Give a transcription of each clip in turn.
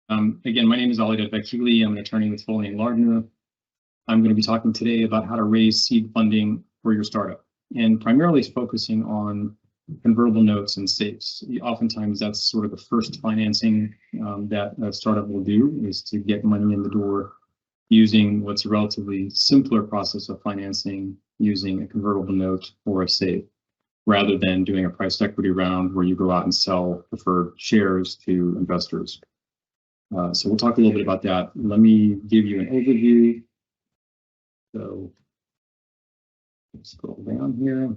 Again, my name is Alidad Vakili. I'm an attorney with Foley & Lardner. I'm going to be talking today about how to raise seed funding for your startup, and primarily focusing on convertible notes and safes. Oftentimes, that's sort of the first financing that a startup will do, is to get money in the door using what's a relatively simpler process of financing, using a convertible note or a safe, rather than doing a priced equity round where you go out and sell preferred shares to investors. So we'll talk a little bit about that. Let me give you an overview. So let's scroll down here.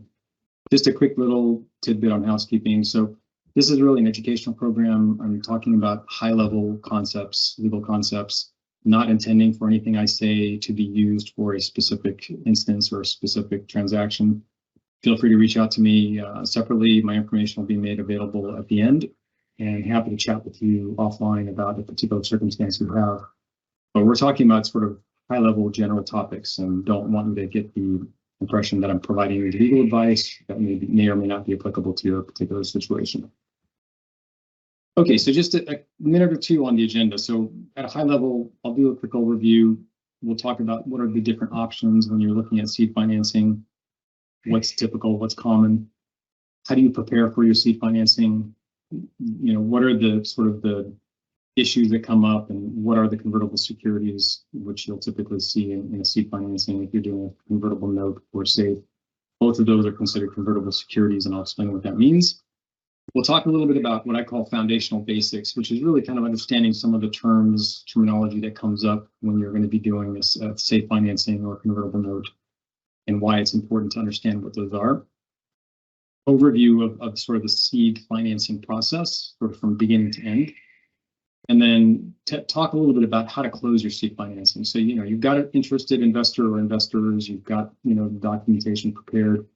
Just a quick little tidbit on housekeeping. So this is really an educational program. I'm talking about high-level concepts, legal concepts, not intending for anything I say to be used for a specific instance or a specific transaction. Feel free to reach out to me separately. My information will be made available at the end, and happy to chat with you offline about a particular circumstance you have. But we're talking about sort of high-level general topics, and don't want you to get the impression that I'm providing you legal advice that may or may not be applicable to your particular situation. Okay, so just a minute or two on the agenda. So at a high level, I'll do a quick overview. We'll talk about what are the different options when you're looking at seed financing, what's typical, what's common, how do you prepare for your seed financing, what are the sort of the issues that come up, and what are the convertible securities, which you'll typically see in a seed financing if you're doing a convertible note or safe. Both of those are considered convertible securities, and I'll explain what that means. We'll talk a little bit about what I call foundational basics, which is really kind of understanding some of the terminology that comes up when you're going to be doing this safe financing or convertible note, and why it's important to understand what those are. Overview of sort of the seed financing process, sort of from beginning to end. And then talk a little bit about how to close your seed financing. So, you've got an interested investor or investors, you've got, the documentation prepared.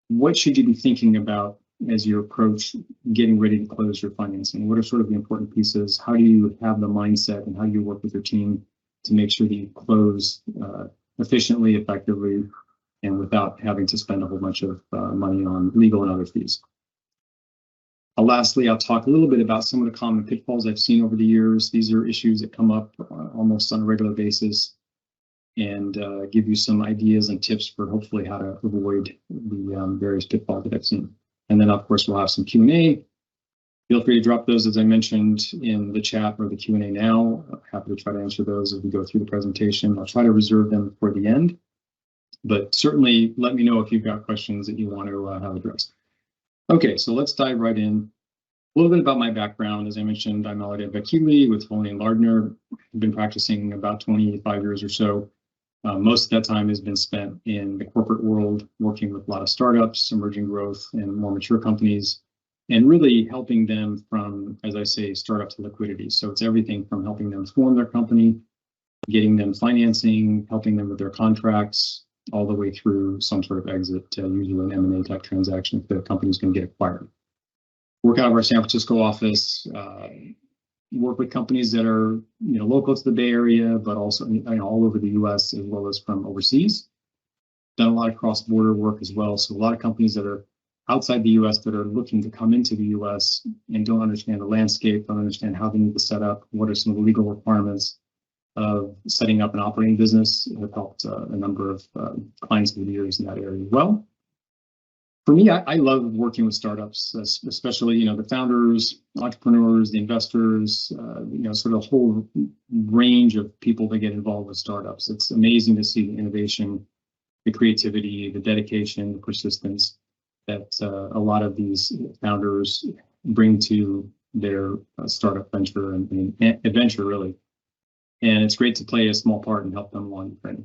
What should you be thinking about as you approach getting ready to close your financing? What are sort of the important pieces? How do you have the mindset, and how do you work with your team to make sure that you close efficiently, effectively, and without having to spend a whole bunch of money on legal and other fees? Lastly, I'll talk a little bit about some of the common pitfalls I've seen over the years. These are issues that come up almost on a regular basis, and give you some ideas and tips for hopefully how to avoid the various pitfalls that I've seen. And then, of course, we'll have some Q&A. Feel free to drop those, as I mentioned, in the chat or the Q&A now. I'm happy to try to answer those as we go through the presentation. I'll try to reserve them for the end, but certainly let me know if you've got questions that you want to have addressed. Okay, so let's dive right in. A little bit about my background. As I mentioned, I'm Alidad Vakili with Foley & Lardner. I've been practicing about 25 years or so. Most of that time has been spent in the corporate world, working with a lot of startups, emerging growth, and more mature companies, and really helping them from, as I say, startup to liquidity. So it's everything from helping them form their company, getting them financing, helping them with their contracts, all the way through some sort of exit, usually an M&A type transaction if the company's going to get acquired. Work out of our San Francisco office, work with companies that are local to the Bay Area, but also all over the U.S. as well as from overseas. Done a lot of cross-border work as well. So a lot of companies that are outside the U.S. that are looking to come into the U.S. and don't understand the landscape, don't understand how they need to set up, what are some of the legal requirements of setting up an operating business. I've helped a number of clients over the years in that area as well. For me, I love working with startups, especially the founders, entrepreneurs, the investors, sort of a whole range of people that get involved with startups. It's amazing to see the innovation, the creativity, the dedication, the persistence that a lot of these founders bring to their startup venture and adventure, really. And it's great to play a small part and help them along the journey.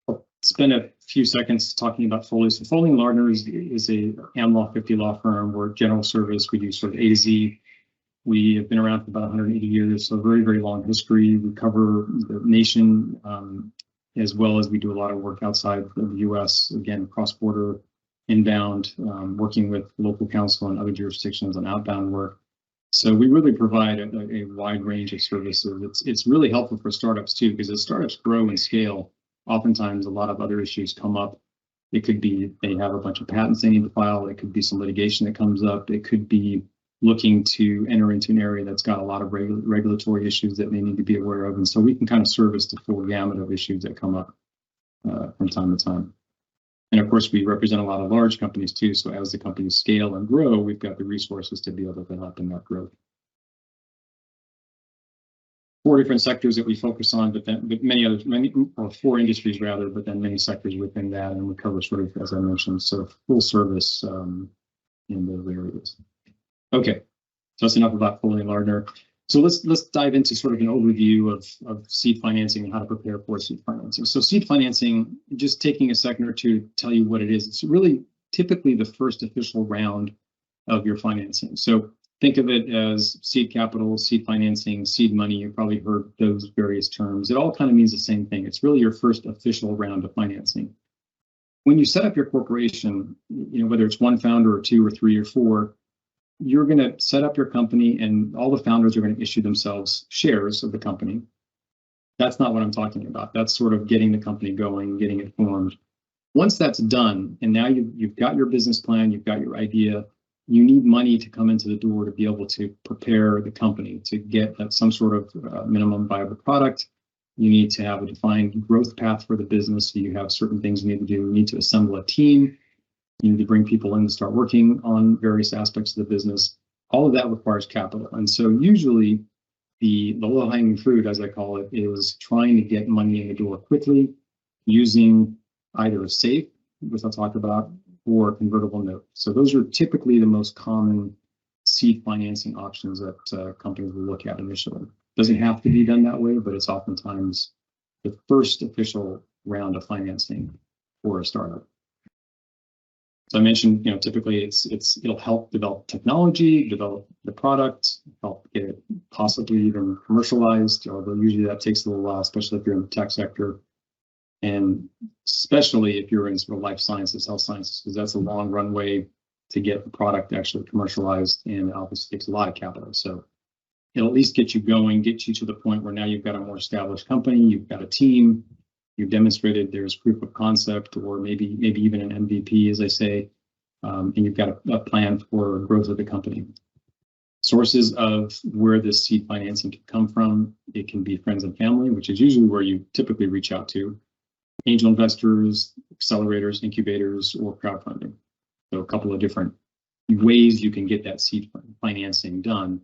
I'll spend a few seconds talking about Foley. So Foley & Lardner is a AmLaw 50 law firm. We're general service. We do sort of A to Z. We have been around for about 180 years, so very, very long history. We cover the nation, as well as we do a lot of work outside of the U.S., again, cross-border, inbound, working with local counsel and other jurisdictions on outbound work. So we really provide a wide range of services. It's really helpful for startups too, because as startups grow and scale, oftentimes a lot of other issues come up. It could be they have a bunch of patents they need to file. It could be some litigation that comes up. It could be looking to enter into an area that's got a lot of regulatory issues that they need to be aware of. And so we can kind of service the full gamut of issues that come up from time to time. And of course, we represent a lot of large companies too. So as the companies scale and grow, we've got the resources to be able to help in that growth. 4 different sectors that we focus on, but or 4 industries rather, but then many sectors within that, and we cover sort of, as I mentioned, sort of full service in those areas. Okay, so that's enough about Foley and Lardner. So let's dive into sort of an overview of seed financing and how to prepare for seed financing. So seed financing, just taking a second or two to tell you what it is. It's really typically the first official round of your financing. So think of it as seed capital, seed financing, seed money. You've probably heard those various terms. It all kind of means the same thing. It's really your first official round of financing. When you set up your corporation, whether it's 1 founder or 2 or 3 or 4, you're going to set up your company and all the founders are going to issue themselves shares of the company. That's not what I'm talking about. That's sort of getting the company going, getting it formed. Once that's done, and now you've got your business plan, you've got your idea, you need money to come into the door to be able to prepare the company to get some sort of minimum viable product. You need to have a defined growth path for the business. So you have certain things you need to do. You need to assemble a team. You need to bring people in to start working on various aspects of the business. All of that requires capital. And so usually the low-hanging fruit, as I call it, is trying to get money in the door quickly using either a safe, which I'll talk about, or a convertible note. So those are typically the most common seed financing options that companies will look at initially. Doesn't have to be done that way, but it's oftentimes the first official round of financing for a startup. So I mentioned, typically it'll help develop technology, develop the product, help get it possibly even commercialized, although usually that takes a little while, especially if you're in the tech sector. And especially if you're in sort of life sciences, health sciences, because that's a long runway to get the product actually commercialized, and it obviously takes a lot of capital. So it'll at least get you going, get you to the point where now you've got a more established company, you've got a team, you've demonstrated there's proof of concept, or maybe even an MVP, as I say, and you've got a plan for growth of the company. Sources of where this seed financing can come from, it can be friends and family, which is usually where you typically reach out to. Angel investors, accelerators, incubators, or crowdfunding. So a couple of different ways you can get that seed financing done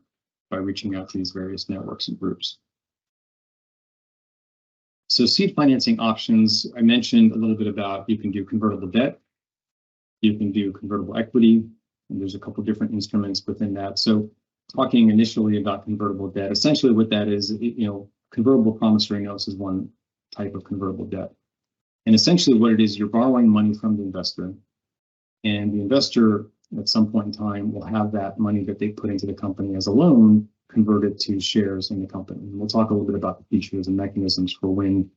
by reaching out to these various networks and groups. So seed financing options, I mentioned a little bit about, you can do convertible debt, you can do convertible equity, and there's a couple different instruments within that. So talking initially about convertible debt, essentially what that is, convertible promissory notes is one type of convertible debt. And essentially what it is, you're borrowing money from the investor, and the investor at some point in time will have that money that they put into the company as a loan converted to shares in the company. And we'll talk a little bit about the features and mechanisms for when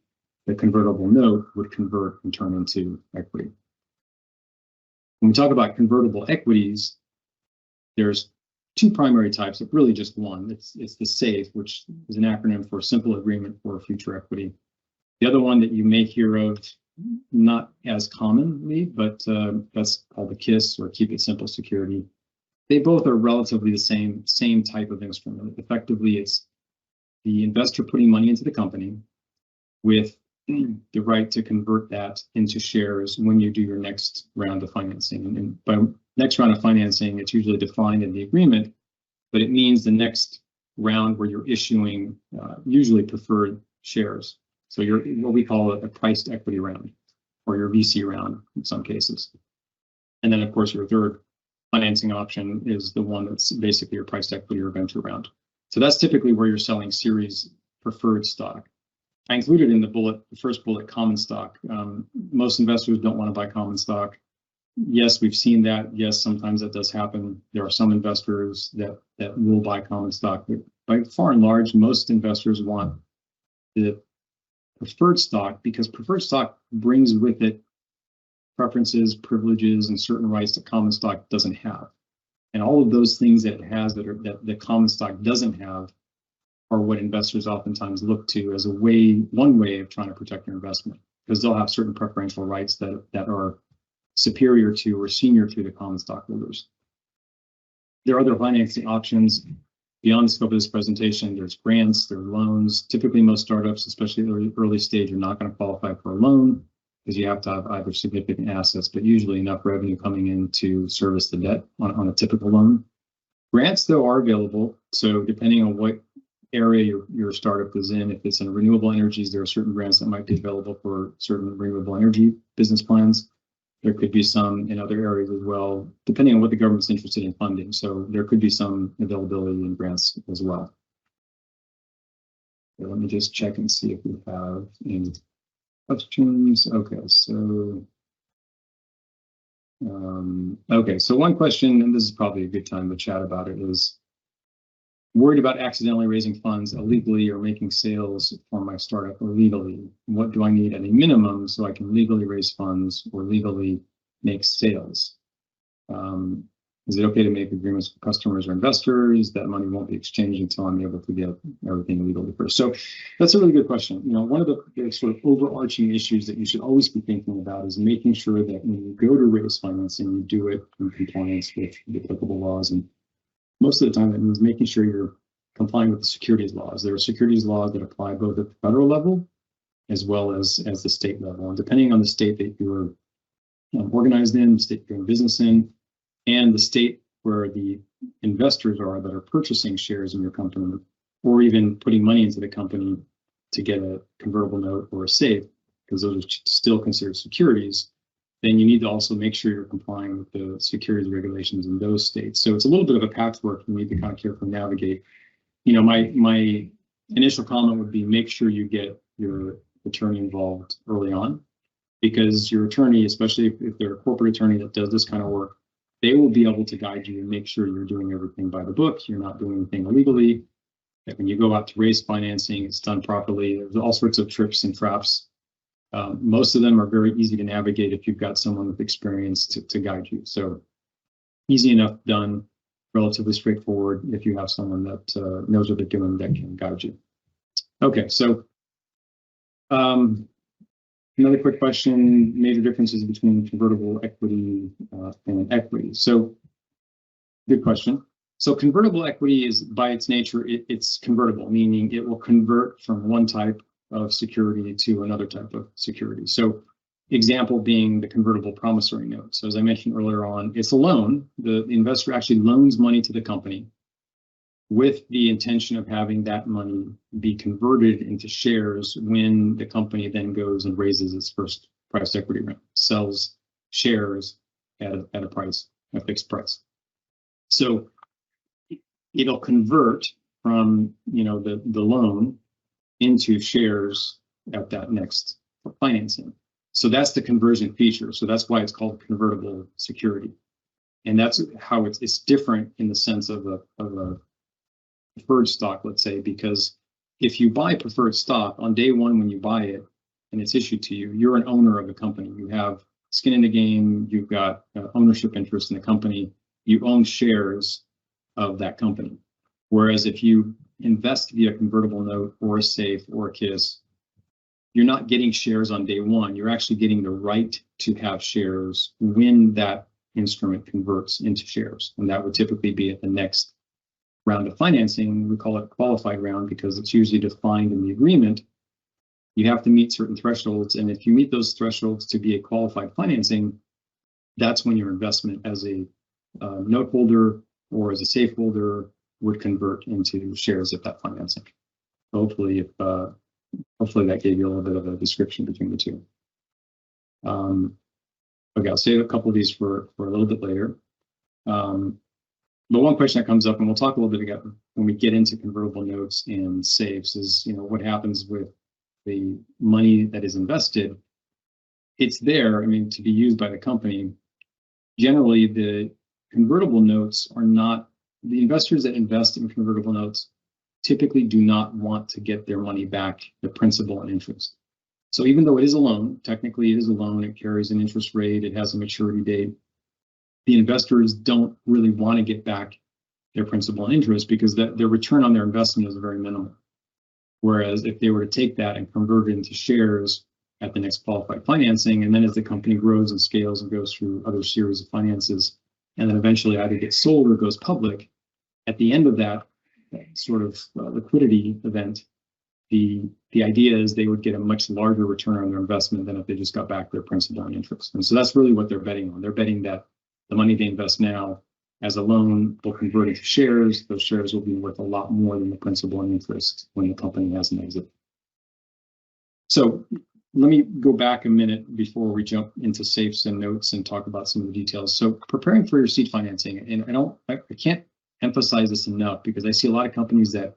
the convertible note would convert and turn into equity. When we talk about convertible equities, there's 2 primary types, but really just one. It's the SAFE, which is an acronym for Simple Agreement for Future Equity. The other one that you may hear of, not as commonly, but that's called the KISS, or Keep It Simple Security. They both are relatively the same type of instrument. Effectively, it's the investor putting money into the company with the right to convert that into shares when you do your next round of financing. And by next round of financing, it's usually defined in the agreement, but it means the next round where you're issuing usually preferred shares. So you're what we call a priced equity round, or your VC round in some cases. And then, of course, your third financing option is the one that's basically your priced equity or venture round. So that's typically where you're selling series preferred stock. I included in the first bullet, common stock. Most investors don't want to buy common stock. Yes, we've seen that. Yes, sometimes that does happen. There are some investors that will buy common stock, but by far and large, most investors want the preferred stock, because preferred stock brings with it preferences, privileges, and certain rights that common stock doesn't have. And all of those things that it has that common stock doesn't have are what investors oftentimes look to as one way of trying to protect their investment, because they'll have certain preferential rights that are superior to or senior to the common stockholders. There are other financing options beyond the scope of this presentation. There's grants, there are loans. Typically, most startups, especially early stage, are not going to qualify for a loan because you have to have either significant assets, but usually enough revenue coming in to service the debt on a typical loan. Grants, though, are available. So depending on what area your startup is in, if it's in renewable energies, there are certain grants that might be available for certain renewable energy business plans. There could be some in other areas as well, depending on what the government's interested in funding. So there could be some availability in grants as well. Okay, let me just check and see if we have any questions. Okay, so one question, and this is probably a good time to chat about it, is worried about accidentally raising funds illegally or making sales for my startup illegally. What do I need at a minimum so I can legally raise funds or legally make sales? Is it okay to make agreements with customers or investors? That money won't be exchanged until I'm able to get everything legally first. So that's a really good question. You know, one of the sort of overarching issues that you should always be thinking about is making sure that when you go to raise financing, you do it in compliance with the applicable laws. And most of the time, that means making sure you're complying with the securities laws. There are securities laws that apply both at the federal level as well as the state level. And depending on the state that you're organized in, the state you're doing business in, and the state where the investors are that are purchasing shares in your company, or even putting money into the company to get a convertible note or a safe, because those are still considered securities, then you need to also make sure you're complying with the securities regulations in those states. So it's a little bit of a patchwork you need to kind of carefully navigate. You know, my initial comment would be make sure you get your attorney involved early on, because your attorney, especially if they're a corporate attorney that does this kind of work, they will be able to guide you and make sure you're doing everything by the book, you're not doing anything illegally, that when you go out to raise financing, it's done properly. There's all sorts of tricks and traps. Most of them are very easy to navigate if you've got someone with experience to guide you. So easy enough done, relatively straightforward if you have someone that knows what they're doing that can guide you. Okay, so another quick question, major differences between convertible equity and equity. So good question. So convertible equity is, by its nature, it's convertible, meaning it will convert from one type of security to another type of security. So example being the convertible promissory note. So as I mentioned earlier on, it's a loan. The investor actually loans money to the company with the intention of having that money be converted into shares when the company then goes and raises its first price equity round, sells shares at a price, a fixed price. So it'll convert from, you know, the loan into shares at that next financing. So that's the conversion feature. So that's why it's called convertible security. And that's how it's different in the sense of a preferred stock, let's say, because if you buy preferred stock on day one when you buy it and it's issued to you, you're an owner of the company. You have skin in the game, you've got ownership interest in the company, you own shares of that company. Whereas if you invest via convertible note or a safe or a KISS, you're not getting shares on day one. You're actually getting the right to have shares when that instrument converts into shares. And that would typically be at the next round of financing. We call it a qualified round because it's usually defined in the agreement. You have to meet certain thresholds. And if you meet those thresholds to be a qualified financing, that's when your investment as a note holder or as a safe holder would convert into shares of that financing. Hopefully, hopefully that gave you a little bit of a description between the two. Okay, I'll save a couple of these for a little bit later. But one question that comes up, and we'll talk a little bit about when we get into convertible notes and safes, is, you know, what happens with the money that is invested. It's there, I mean, to be used by the company. Generally, the convertible notes are not, the investors that invest in convertible notes typically do not want to get their money back, the principal and interest. So even though it is a loan, technically it is a loan, it carries an interest rate, it has a maturity date, the investors don't really want to get back their principal and interest because their return on their investment is very minimal. Whereas if they were to take that and convert it into shares at the next qualified financing, and then as the company grows and scales and goes through other series of finances, and then eventually either gets sold or goes public. At the end of that sort of liquidity event, the idea is they would get a much larger return on their investment than if they just got back their principal and interest. And so that's really what they're betting on. They're betting that the money they invest now as a loan will convert into shares. Those shares will be worth a lot more than the principal and interest when the company has an exit. So let me go back a minute before we jump into safes and notes and talk about some of the details. So preparing for your seed financing, and I can't emphasize this enough because I see a lot of companies that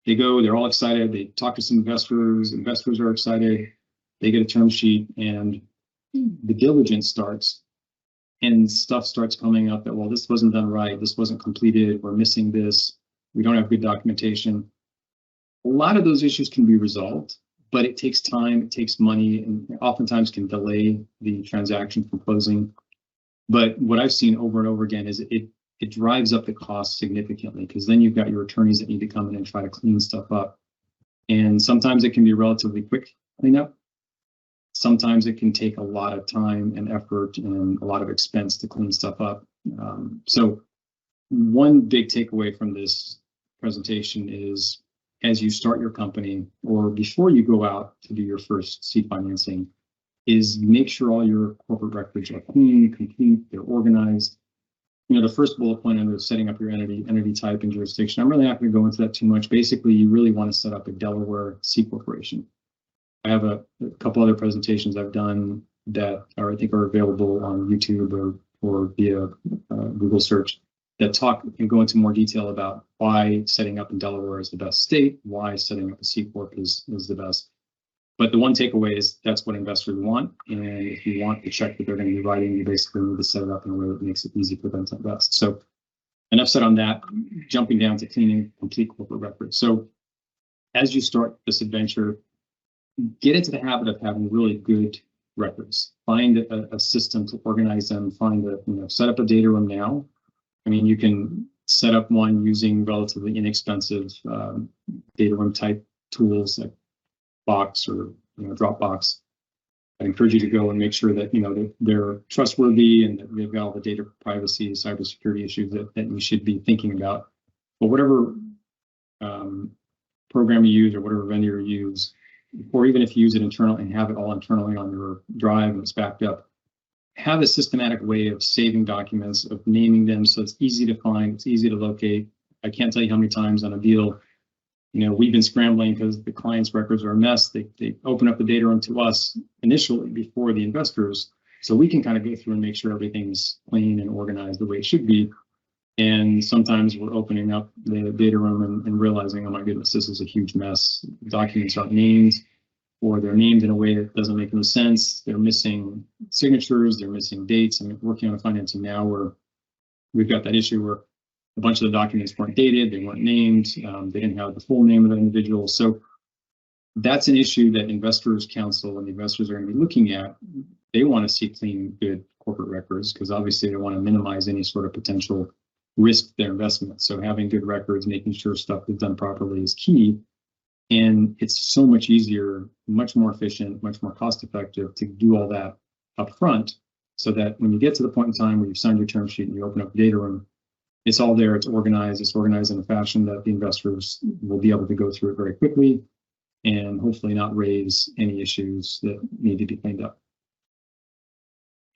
they go, they're all excited, they talk to some investors are excited, they get a term sheet, and the diligence starts, and stuff starts coming up that, well, this wasn't done right, this wasn't completed, we're missing this, we don't have good documentation. A lot of those issues can be resolved, but it takes time, it takes money, and oftentimes can delay the transaction from closing. But what I've seen over and over again is it drives up the cost significantly, because then you've got your attorneys that need to come in and try to clean stuff up. And sometimes it can be relatively quick cleanup. Sometimes it can take a lot of time and effort and a lot of expense to clean stuff up. So one big takeaway from this presentation is, as you start your company or before you go out to do your first seed financing, is make sure all your corporate records are clean, complete, they're organized. The first bullet point under setting up your entity type and jurisdiction, I'm really not going to go into that too much. Basically, you really want to set up a Delaware C corporation. I have a couple other presentations I've done that I think are available on YouTube or via Google search that talk and go into more detail about why setting up in Delaware is the best state, why setting up a C corp is the best. But the one takeaway is that's what investors want. And if you want the check that they're going to be writing, you basically need to set it up in a way that makes it easy for them to invest. So enough said on that, jumping down to cleaning complete corporate records. So as you start this adventure, get into the habit of having really good records. Find a system to organize them, set up a data room now. I mean, you can set up one using relatively inexpensive data room type tools like Box or Dropbox. I encourage you to go and make sure that they're trustworthy and that they've got all the data privacy, cybersecurity issues that you should be thinking about. But whatever program you use or whatever vendor you use, or even if you use it internally and have it all internally on your drive and it's backed up, have a systematic way of saving documents, of naming them so it's easy to find, it's easy to locate. I can't tell you how many times on a deal we've been scrambling because the client's records are a mess. They open up the data room to us initially before the investors, so we can kind of go through and make sure everything's clean and organized the way it should be. And sometimes we're opening up the data room and realizing, oh my goodness, this is a huge mess. Documents aren't named, or they're named in a way that doesn't make any sense. They're missing signatures, they're missing dates. I'm working on a financing now where we've got that issue where a bunch of the documents weren't dated, they weren't named, they didn't have the full name of the individual. So that's an issue that investors counsel and the investors are going to be looking at. They want to see clean, good corporate records because obviously they want to minimize any sort of potential risk to their investment. So having good records, making sure stuff is done properly is key. And it's so much easier, much more efficient, much more cost effective to do all that up front so that when you get to the point in time where you've signed your term sheet and you open up the data room, it's all there, it's organized in a fashion that the investors will be able to go through it very quickly and hopefully not raise any issues that need to be cleaned up.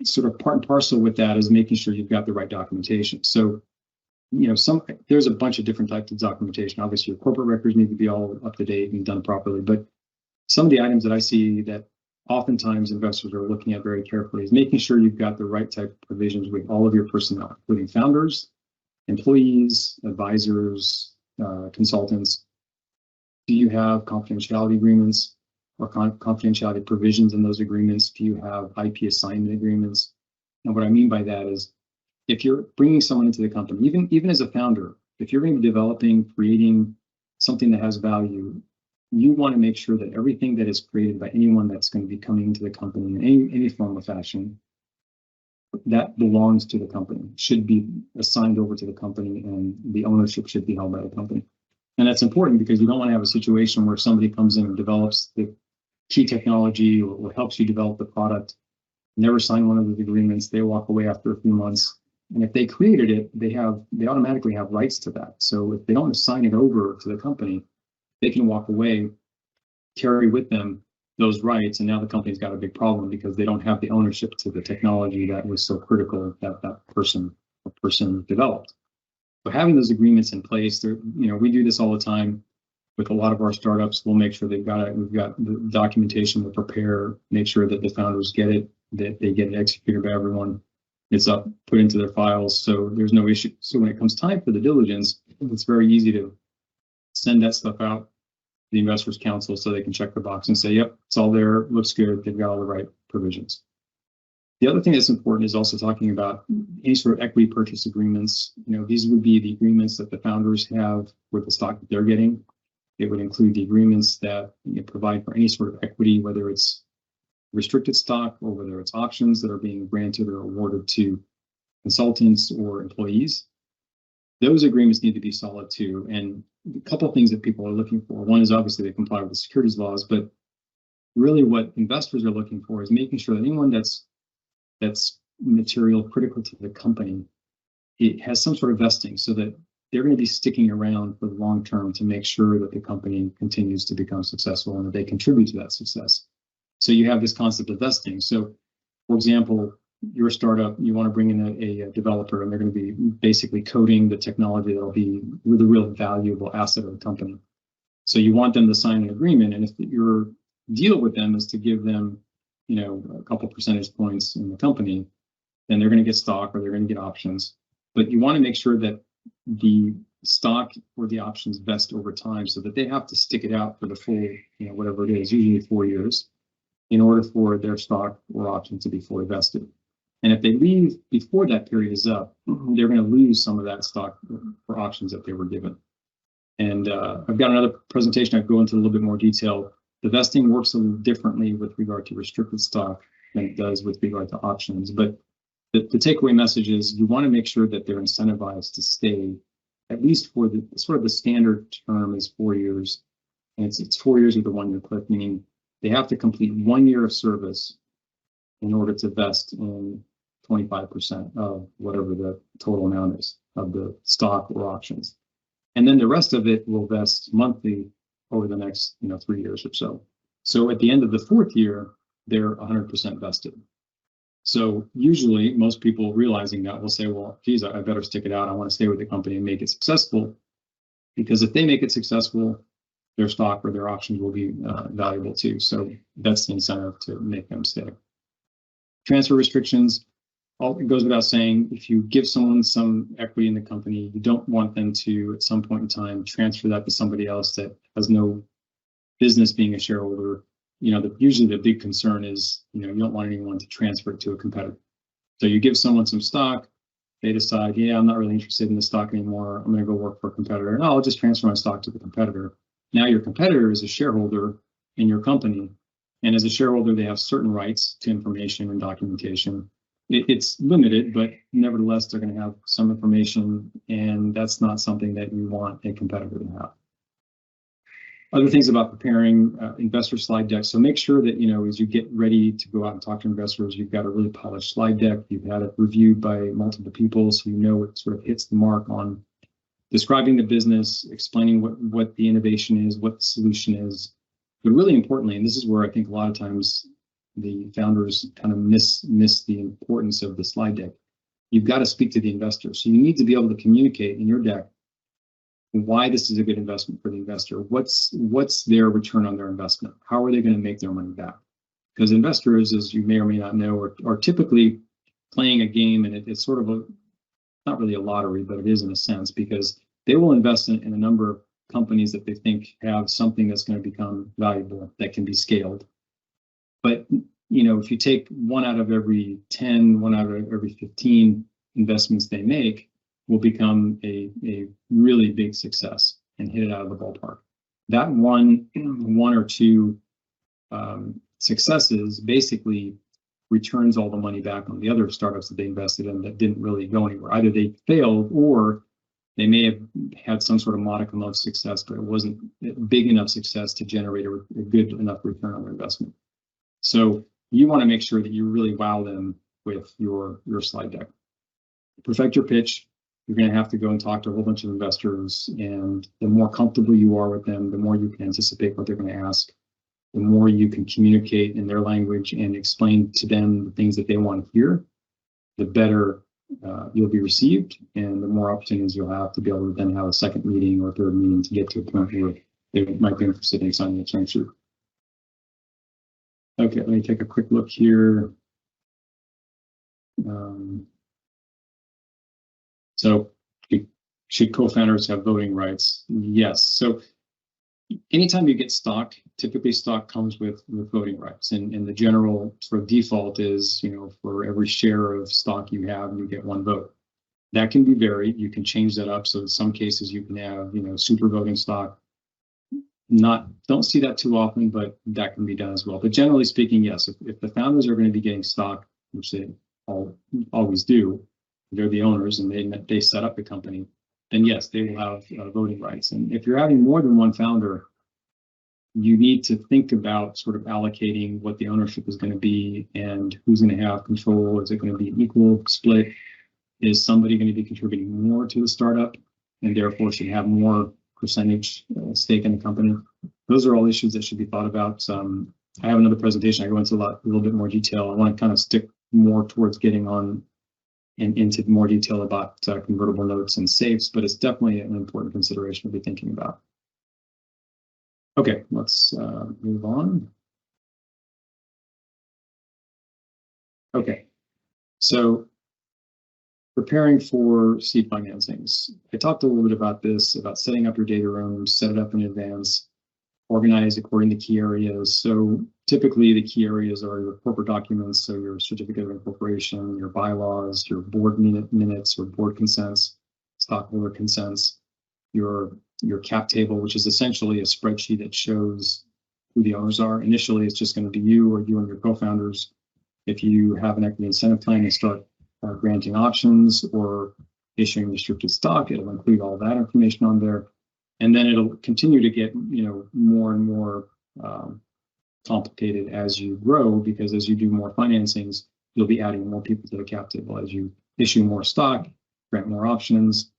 Sort of part and parcel with that is making sure you've got the right documentation. So, there's a bunch of different types of documentation. Obviously, your corporate records need to be all up to date and done properly, but some of the items that I see that oftentimes investors are looking at very carefully is making sure you've got the right type of provisions with all of your personnel, including founders, employees, advisors, consultants. Do you have confidentiality agreements or confidentiality provisions in those agreements? Do you have IP assignment agreements? And what I mean by that is if you're bringing someone into the company, even as a founder, if you're going to be developing, creating something that has value, you want to make sure that everything that is created by anyone that's going to be coming into the company in any form or fashion that belongs to the company, should be assigned over to the company, and the ownership should be held by the company. And that's important because you don't want to have a situation where somebody comes in and develops the key technology or helps you develop the product, never sign one of those agreements, they walk away after a few months, And if they created it, they automatically have rights to that. So if they don't assign it over to the company, they can walk away, carry with them those rights, and now the company's got a big problem because they don't have the ownership to the technology that was so critical that that person developed. So having those agreements in place, we do this all the time with a lot of our startups. We'll make sure we've got the documentation, we'll prepare, make sure that the founders get it, that they get it executed by everyone. It's up, put into their files, so there's no issue. So when it comes time for the diligence, it's very easy to send that stuff out to the investors council so they can check the box and say, yep, it's all there, looks good, they've got all the right provisions. The other thing that's important is also talking about any sort of equity purchase agreements. These would be the agreements that the founders have with the stock that they're getting. It would include the agreements that provide for any sort of equity, whether it's restricted stock or whether it's options that are being granted or awarded to consultants or employees. Those agreements need to be solid too. And a couple of things that people are looking for. One is obviously they comply with the securities laws, but really what investors are looking for is making sure that anyone that's material critical to the company, it has some sort of vesting so that they're going to be sticking around for the long term to make sure that the company continues to become successful and that they contribute to that success. So you have this concept of vesting. So, for example, your startup, you want to bring in a developer, and they're going to be basically coding the technology that'll be the real valuable asset of the company. So you want them to sign an agreement, and if your deal with them is to give them, a couple percentage points in the company, then they're going to get stock or they're going to get options. But you want to make sure that the stock or the options vest over time so that they have to stick it out for the full, whatever it is, usually 4 years, in order for their stock or option to be fully vested. And if they leave before that period is up, they're going to lose some of that stock or options that they were given. And I've got another presentation. I go into a little bit more detail. The vesting works a little differently with regard to restricted stock than it does with regard to options. But the takeaway message is you want to make sure that they're incentivized to stay, at least for the sort of the standard term is 4 years. And it's 4 years with the 1 year cliff, meaning they have to complete 1 year of service in order to vest in 25% of whatever the total amount is of the stock or options. And then the rest of it will vest monthly over the next 3 years or so. So at the end of the 4th year, they're 100% vested. So usually most people realizing that will say, well, geez, I better stick it out. I want to stay with the company and make it successful, because if they make it successful, their stock or their options will be valuable too. So that's the incentive to make them stay. Transfer restrictions. It goes without saying, if you give someone some equity in the company, you don't want them to, at some point in time, transfer that to somebody else that has no business being a shareholder. Usually the big concern is, you don't want anyone to transfer it to a competitor. So you give someone some stock, they decide, yeah, I'm not really interested in the stock anymore. I'm going to go work for a competitor. No, I'll just transfer my stock to the competitor. Now your competitor is a shareholder in your company. And as a shareholder, they have certain rights to information and documentation. It's limited, but nevertheless, they're going to have some information, and that's not something that you want a competitor to have. Other things about preparing investor slide decks. So make sure that, as you get ready to go out and talk to investors, you've got a really polished slide deck. You've had it reviewed by multiple people, so it sort of hits the mark on describing the business, explaining what the innovation is, what the solution is. But really importantly, and this is where I think a lot of times the founders kind of miss the importance of the slide deck. You've got to speak to the investor. So you need to be able to communicate in your deck why this is a good investment for the investor. What's their return on their investment? How are they going to make their money back? Because investors, as you may or may not know, are typically playing a game, and it's sort of not really a lottery, but it is in a sense, because they will invest in a number of companies that they think have something that's going to become valuable that can be scaled. But if you take 1 out of every 10, 1 out of every 15 investments they make will become a really big success and hit it out of the ballpark. That one or two successes basically returns all the money back on the other startups that they invested in that didn't really go anywhere. Either they failed, or they may have had some sort of modicum of success, but it wasn't big enough success to generate a good enough return on their investment. So you want to make sure that you really wow them with your slide deck. perfect your pitch. You're going to have to go and talk to a whole bunch of investors, and the more comfortable you are with them, the more you can anticipate what they're going to ask, the more you can communicate in their language and explain to them the things that they want to hear, the better you'll be received, and the more opportunities you'll have to be able to then have a second meeting or third meeting to get to a point where they might be interested in signing a term sheet. Okay, let me take a quick look here. So should co-founders have voting rights? Yes. So anytime you get stock, typically stock comes with voting rights, and the general sort of default is, for every share of stock you have, you get one vote. That can be varied. You can change that up. So in some cases you can have, super voting stock. Don't see that too often, but that can be done as well. But generally speaking, yes, if the founders are going to be getting stock, which they always do, they're the owners and they set up the company, then yes, they will have voting rights. And if you're having more than one founder, you need to think about sort of allocating what the ownership is going to be and who's going to have control. Is it going to be an equal split? Is somebody going to be contributing more to the startup and therefore should have more percentage stake in the company? Those are all issues that should be thought about. I have another presentation. I go into a little bit more detail. I want to kind of stick more towards getting on and into more detail about convertible notes and safes, but it's definitely an important consideration to be thinking about. Okay, let's move on. Okay, so preparing for seed financings. I talked a little bit about this, about setting up your data room, set it up in advance, organize according to key areas. So typically the key areas are your corporate documents, so your certificate of incorporation, your bylaws, your board minutes or board consents, stockholder consents, your cap table, which is essentially a spreadsheet that shows who the owners are. Initially, it's just going to be you or you and your co-founders. If you have an equity incentive plan and start granting options or issuing restricted stock, it'll include all that information on there. And then it'll continue to get, more and more complicated as you grow, because as you do more financings, you'll be adding more people to the cap table. As you issue more stock, grant more options,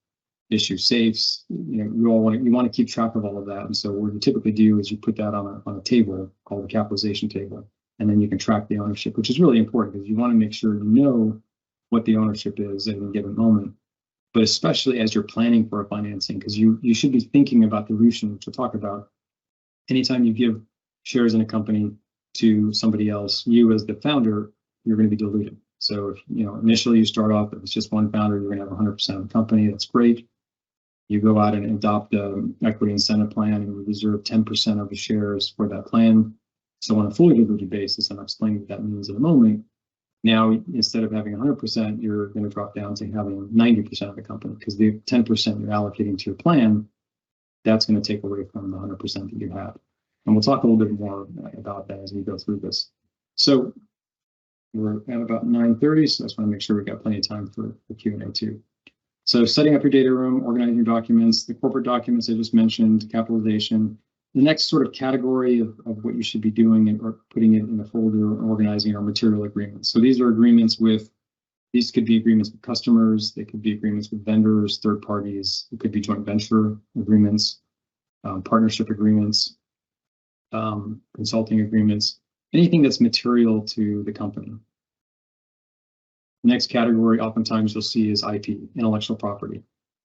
issue safes, you want to keep track of all of that. And so what you typically do is you put that on a table called the capitalization table, and then you can track the ownership, which is really important because you want to make sure you know what the ownership is at any given moment. But especially as you're planning for a financing, because you should be thinking about dilution, which we'll talk about. Anytime you give shares in a company to somebody else, you as the founder, you're going to be diluted. So if initially you start off, if it's just one founder, you're going to have 100% of the company. That's great. You go out and adopt an equity incentive plan and you reserve 10% of the shares for that plan. So on a fully diluted basis, and I'll explain what that means in a moment. Now, instead of having 100%, you're going to drop down to having 90% of the company, because the 10% you're allocating to your plan, that's going to take away from the 100% that you have. And we'll talk a little bit more about that as we go through this. So we're at about 9:30, so I just want to make sure we've got plenty of time for Q&A too. So setting up your data room, organizing your documents, the corporate documents I just mentioned, capitalization. The next sort of category of what you should be doing or putting it in a folder or organizing are material agreements. So these are agreements these could be agreements with customers, they could be agreements with vendors, third parties, it could be joint venture agreements, partnership agreements, consulting agreements, anything that's material to the company. Next category, oftentimes you'll see, is IP, intellectual property.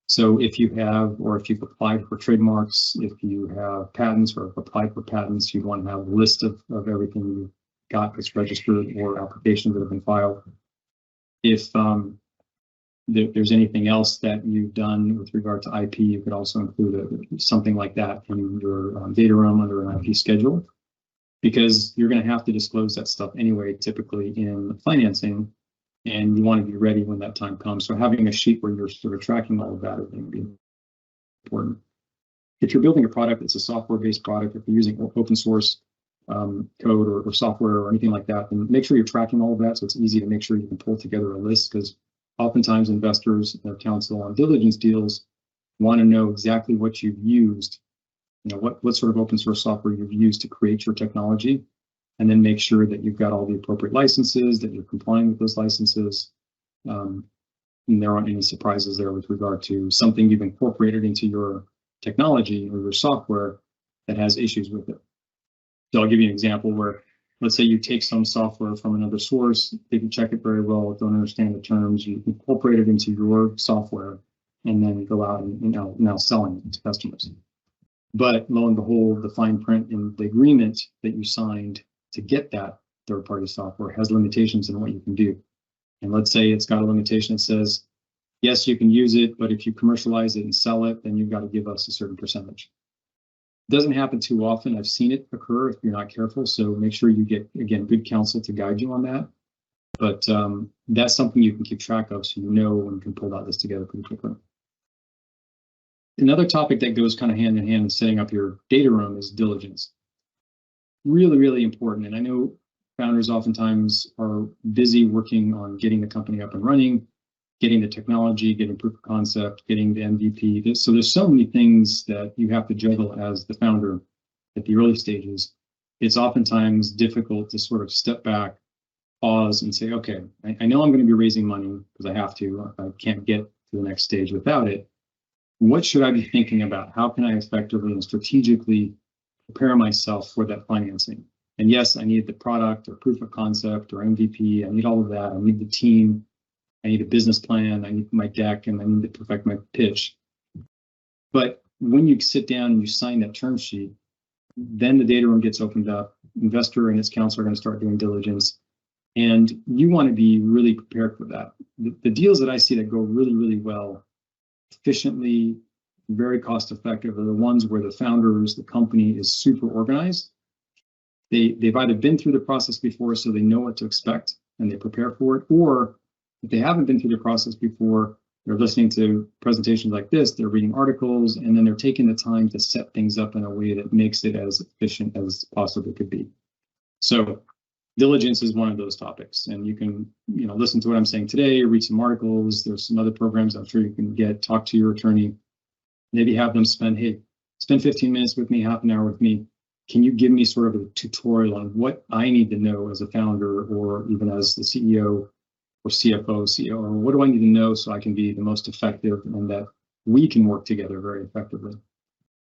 So if you have, or if you've applied for trademarks, if you have patents or applied for patents, you want to have a list of everything you've got that's registered or applications that have been filed. If there's anything else that you've done with regard to IP, you could also include something like that in your data room under an IP schedule, because you're going to have to disclose that stuff anyway, typically in financing, and you want to be ready when that time comes. So having a sheet where you're sort of tracking all of that is going to be important. If you're building a product that's a software-based product, if you're using open source code or software or anything like that, then make sure you're tracking all of that so it's easy to make sure you can pull together a list, because oftentimes investors and their counsel on diligence deals want to know exactly what you've used, what sort of open source software you've used to create your technology, and then make sure that you've got all the appropriate licenses, that you're complying with those licenses. and there aren't any surprises there with regard to something you've incorporated into your technology or your software that has issues with it. So I'll give you an example where, let's say you take some software from another source, didn't check it very well, don't understand the terms, you incorporate it into your software, and then go out and now selling it to customers. But lo and behold, the fine print in the agreement that you signed to get that third-party software has limitations in what you can do. And let's say it's got a limitation that says, yes, you can use it, but if you commercialize it and sell it, then you've got to give us a certain percentage. It doesn't happen too often. I've seen it occur if you're not careful. So make sure you get, again, good counsel to guide you on that. But that's something you can keep track of so you know and can pull this together pretty quickly. Another topic that goes kind of hand in hand in setting up your data room is diligence. Really, really important. And I know founders oftentimes are busy working on getting the company up and running, getting the technology, getting proof of concept, getting the MVP. So there's so many things that you have to juggle as the founder at the early stages. It's oftentimes difficult to sort of step back, pause, and say, okay, I know I'm going to be raising money because I have to. I can't get to the next stage without it. What should I be thinking about? How can I effectively and strategically prepare myself for that financing? And yes, I need the product or proof of concept or MVP. I need all of that. I need the team. I need a business plan. I need my deck, and I need to perfect my pitch. But when you sit down and you sign that term sheet, then the data room gets opened up. Investor and its counsel are going to start doing diligence. And you want to be really prepared for that. The deals that I see that go really, really well, efficiently, very cost effective, are the ones where the founders, the company is super organized. They've either been through the process before, so they know what to expect and they prepare for it, or if they haven't been through the process before, they're listening to presentations like this, they're reading articles, and then they're taking the time to set things up in a way that makes it as efficient as possibly could be. So diligence is one of those topics, and you can listen to what I'm saying today, read some articles. There's some other programs I'm sure you can talk to your attorney, maybe have them spend 15 minutes with me, half an hour with me. Can you give me sort of a tutorial on what I need to know as a founder or even as the CEO or CFO, CEO, or what do I need to know so I can be the most effective and that we can work together very effectively?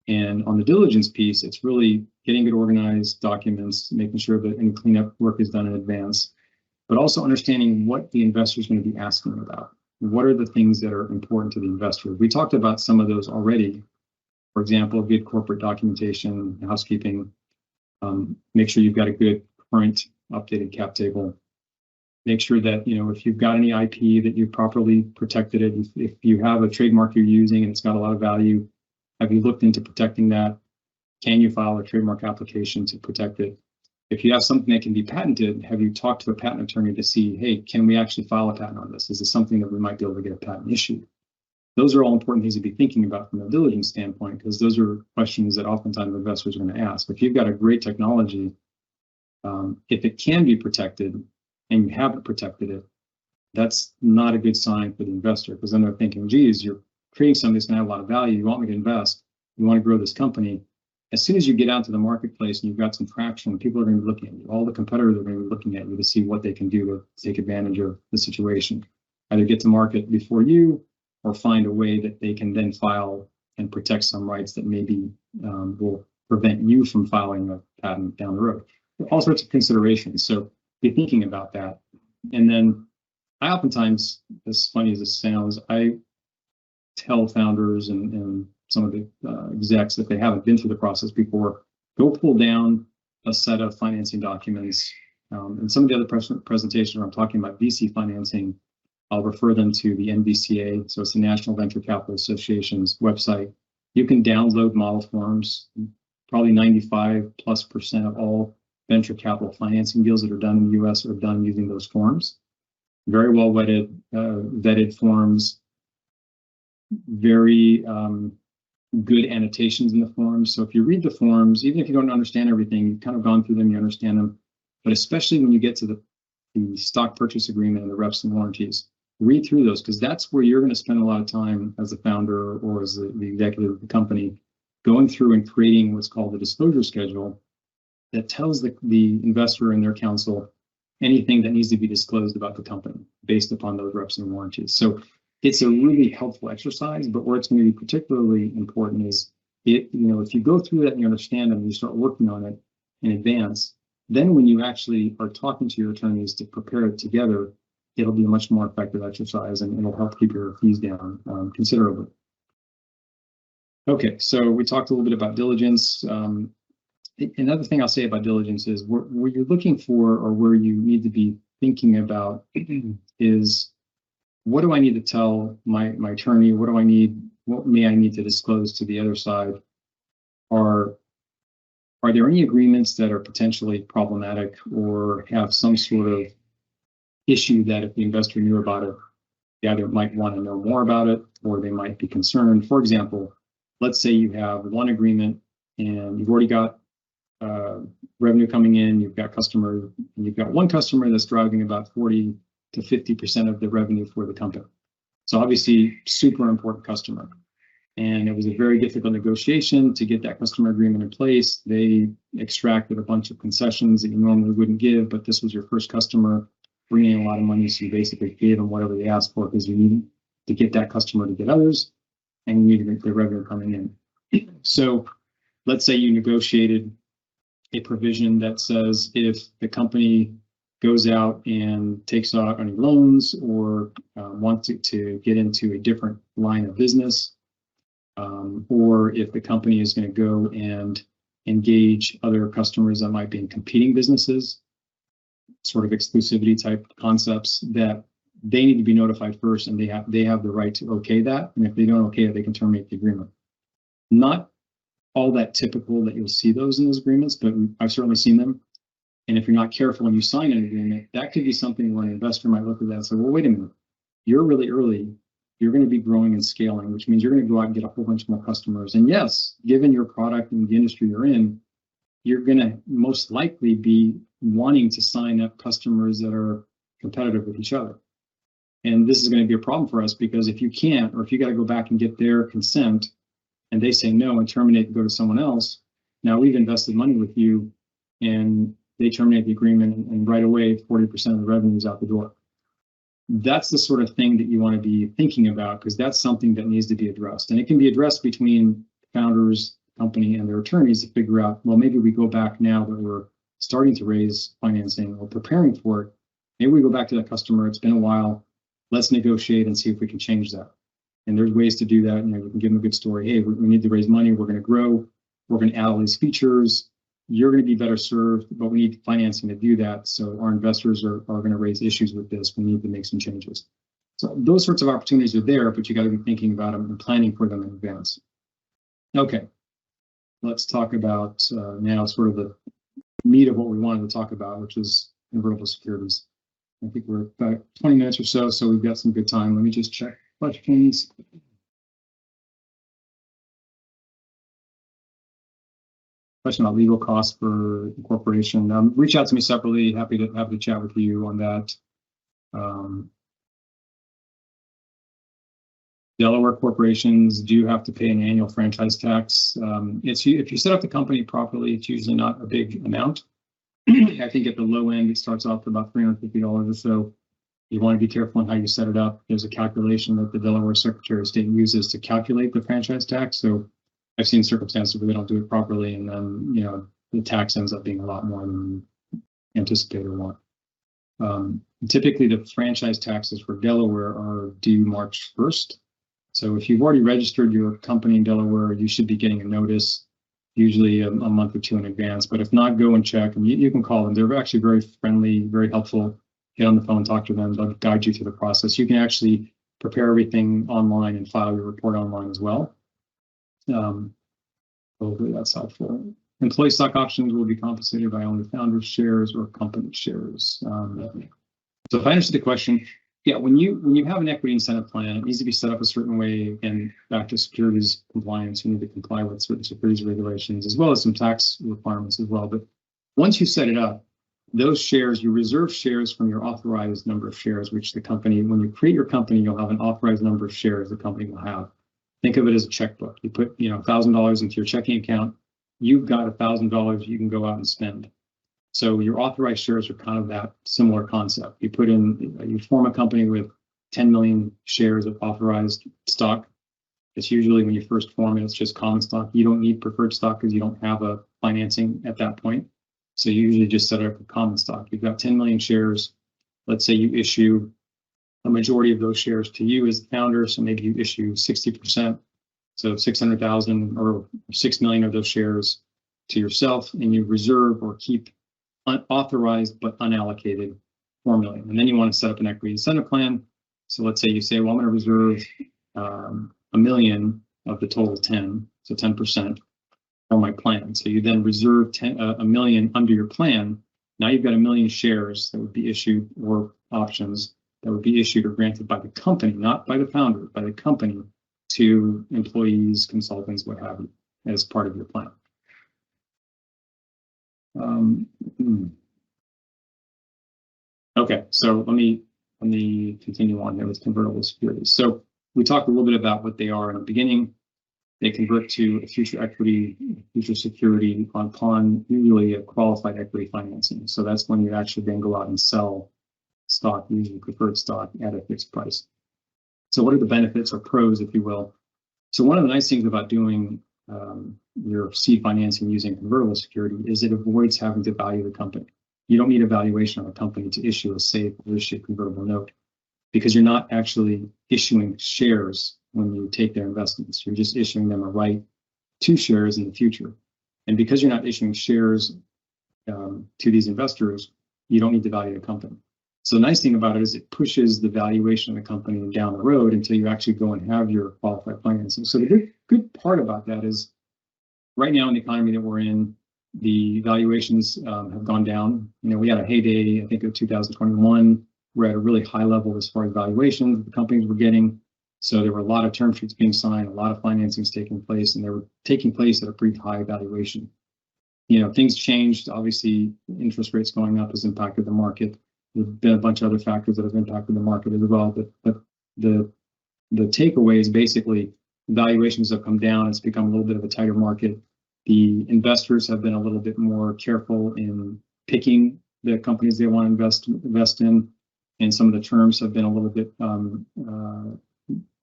And on the diligence piece, it's really getting it organized, documents, making sure that any cleanup work is done in advance, but also understanding what the investor is going to be asking about. What are the things that are important to the investor? We talked about some of those already. For example, good corporate documentation, housekeeping. Make sure you've got a good current updated cap table. Make sure that, if you've got any IP, that you've properly protected it. If you have a trademark you're using and it's got a lot of value, have you looked into protecting that? Can you file a trademark application to protect it? If you have something that can be patented, have you talked to a patent attorney to see, hey, can we actually file a patent on this? Is this something that we might be able to get a patent issued? Those are all important things to be thinking about from a diligence standpoint, because those are questions that oftentimes investors are going to ask. If you've got a great technology, if it can be protected and you haven't protected it, that's not a good sign for the investor, because then they're thinking, geez, you're creating something that's going to have a lot of value. You want me to invest. You want to grow this company. As soon as you get out to the marketplace and you've got some traction, people are going to be looking at you. All the competitors are going to be looking at you to see what they can do to take advantage of the situation. Either get to market before you or find a way that they can then file and protect some rights that maybe will prevent you from filing a patent down the road. All sorts of considerations. So be thinking about that. And then I oftentimes, as funny as this sounds, I tell founders and some of the execs that they haven't been through the process before, go pull down a set of financing documents. And some of the other presentations where I'm talking about VC financing, I'll refer them to the NVCA. So it's the National Venture Capital Association's website. You can download model forms. Probably 95+% of all venture capital financing deals that are done in the US are done using those forms. Very well vetted forms, very good annotations in the forms. So if you read the forms, even if you don't understand everything, you've kind of gone through them, you understand them. But especially when you get to the stock purchase agreement and the reps and warranties, read through those, because that's where you're going to spend a lot of time as the founder or as the executive of the company, going through and creating what's called the disclosure schedule that tells the investor and their counsel anything that needs to be disclosed about the company based upon those reps and warranties. So it's a really helpful exercise, but where it's going to be particularly important is if you go through that and you understand it and you start working on it in advance, then when you actually are talking to your attorneys to prepare it together, it'll be a much more effective exercise and it'll help keep your fees down considerably. Okay, so we talked a little bit about diligence. Another thing I'll say about diligence is where you're looking for, or where you need to be thinking about is, what do I need to tell my attorney? What may I need to disclose to the other side? Are there any agreements that are potentially problematic or have some sort of issue that if the investor knew about it, they either might want to know more about it or they might be concerned? For example, let's say you have one agreement and you've already got revenue coming in, you've got one customer that's driving about 40 to 50% of the revenue for the company. So obviously, super important customer. And it was a very difficult negotiation to get that customer agreement in place. They extracted a bunch of concessions that you normally wouldn't give, but this was your first customer bringing in a lot of money, so you basically gave them whatever they asked for because you needed to get that customer to get others, and you needed the revenue coming in. So let's say you negotiated a provision that says if the company goes out and takes out any loans or wants to get into a different line of business, or if the company is going to go and engage other customers that might be in competing businesses, sort of exclusivity type concepts, that they need to be notified first, and they have the right to okay that. And if they don't okay it, they can terminate the agreement. Not all that typical that you'll see those in those agreements, but I've certainly seen them. And if you're not careful when you sign an agreement, that could be something where an investor might look at that and say, well, wait a minute, you're really early. You're going to be growing and scaling, which means you're going to go out and get a whole bunch more customers. And yes, given your product and the industry you're in, you're going to most likely be wanting to sign up customers that are competitive with each other. And this is going to be a problem for us, because if you can't, or if you got to go back and get their consent and they say no and terminate and go to someone else, now we've invested money with you and they terminate the agreement, and right away 40% of the revenue is out the door. That's the sort of thing that you want to be thinking about, because that's something that needs to be addressed. And it can be addressed between founders, company, and their attorneys to figure out, well, maybe we go back now that we're starting to raise financing or preparing for it. Maybe we go back to that customer. It's been a while. Let's negotiate and see if we can change that. And there's ways to do that. You know, we can give them a good story. Hey, we need to raise money. We're going to grow. We're going to add all these features. You're going to be better served, but we need financing to do that. So our investors are going to raise issues with this. We need to make some changes. So those sorts of opportunities are there, but you got to be thinking about them and planning for them in advance. Okay, let's talk about now sort of the meat of what we wanted to talk about, which is convertible securities. I think we're about 20 minutes or so, so we've got some good time. Let me just check questions. Question about legal costs for incorporation. Reach out to me separately. Happy to chat with you on that. Delaware corporations do have to pay an annual franchise tax. If you set up the company properly, it's usually not a big amount. I think at the low end, it starts off at about $350 or so. You want to be careful on how you set it up. There's a calculation that the Delaware Secretary of State uses to calculate the franchise tax. So I've seen circumstances where they don't do it properly, and then the tax ends up being a lot more than you anticipate or want. Typically, the franchise taxes for Delaware are due March 1st. So if you've already registered your company in Delaware, you should be getting a notice, usually a month or two in advance. But if not, go and check. And you can call them. They're actually very friendly, very helpful. Get on the phone, talk to them. They'll guide you through the process. You can actually prepare everything online and file your report online as well. Hopefully that's helpful. Employee stock options will be compensated by only founder shares or company shares. So if I understood the question, yeah, when you have an equity incentive plan, it needs to be set up a certain way. And back to securities compliance, you need to comply with certain securities regulations, as well as some tax requirements as well. But once you set it up, those shares, you reserve shares from your authorized number of shares, which the company, when you create your company, you'll have an authorized number of shares the company will have. Think of it as a checkbook. You put $1,000 into your checking account. You've got $1,000 you can go out and spend. So your authorized shares are kind of that similar concept. You form a company with 10 million shares of authorized stock. It's usually when you first form it, it's just common stock. You don't need preferred stock because you don't have a financing at that point. So you usually just set it up with common stock. You've got 10 million shares. Let's say you issue a majority of those shares to you as the founder. So maybe you issue 60%. So 600,000 or 6 million of those shares to yourself, and you reserve or keep unauthorized but unallocated 4 million. And then you want to set up an equity incentive plan. So let's say you say, well, I'm going to reserve a million of the total 10, so 10% for my plan. So you then reserve a million under your plan. Now you've got a million shares that would be issued, or options that would be issued or granted by the company, not by the founder, by the company, to employees, consultants, what have you, as part of your plan. Okay, so let me continue on here with convertible securities. So we talked a little bit about what they are in the beginning. They convert to a future equity, future security upon usually a qualified equity financing. So that's when you actually then go out and sell stock, usually preferred stock, at a fixed price. So what are the benefits or pros, if you will? So one of the nice things about doing your seed financing using convertible security is it avoids having to value the company. You don't need a valuation of a company to issue a SAFE or issue a convertible note, because you're not actually issuing shares when you take their investments. You're just issuing them a right to shares in the future. And because you're not issuing shares to these investors, you don't need to value the company. So the nice thing about it is it pushes the valuation of the company down the road until you actually go and have your qualified financing. So the good part about that is right now in the economy that we're in, the valuations have gone down. You know, we had a heyday, I think, of 2021. We're at a really high level as far as valuations the companies were getting. So there were a lot of term sheets being signed, a lot of financings taking place, and they were taking place at a pretty high valuation. You know, things changed. Obviously, interest rates going up has impacted the market. There's been a bunch of other factors that have impacted the market as well. But the takeaway is basically valuations have come down. It's become a little bit of a tighter market. The investors have been a little bit more careful in picking the companies they want to invest in, and some of the terms have been a little bit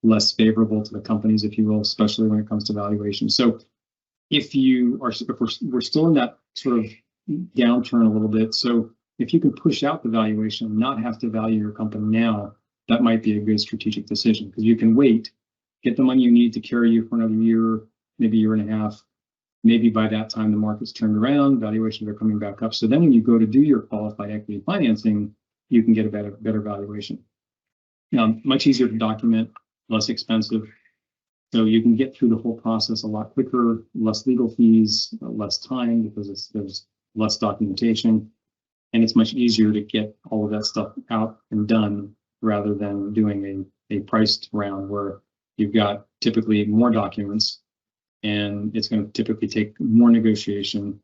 less favorable to the companies, if you will, especially when it comes to valuation. So if we're still in that sort of downturn a little bit, so if you can push out the valuation and not have to value your company now, that might be a good strategic decision, because you can wait, get the money you need to carry you for another year, maybe a year and a half. Maybe by that time the market's turned around, valuations are coming back up. So then when you go to do your qualified equity financing, you can get a better valuation. Much easier to document, less expensive. So you can get through the whole process a lot quicker, less legal fees, less time, because there's less documentation. And it's much easier to get all of that stuff out and done rather than doing a priced round where you've got typically more documents, and it's going to typically take more negotiation,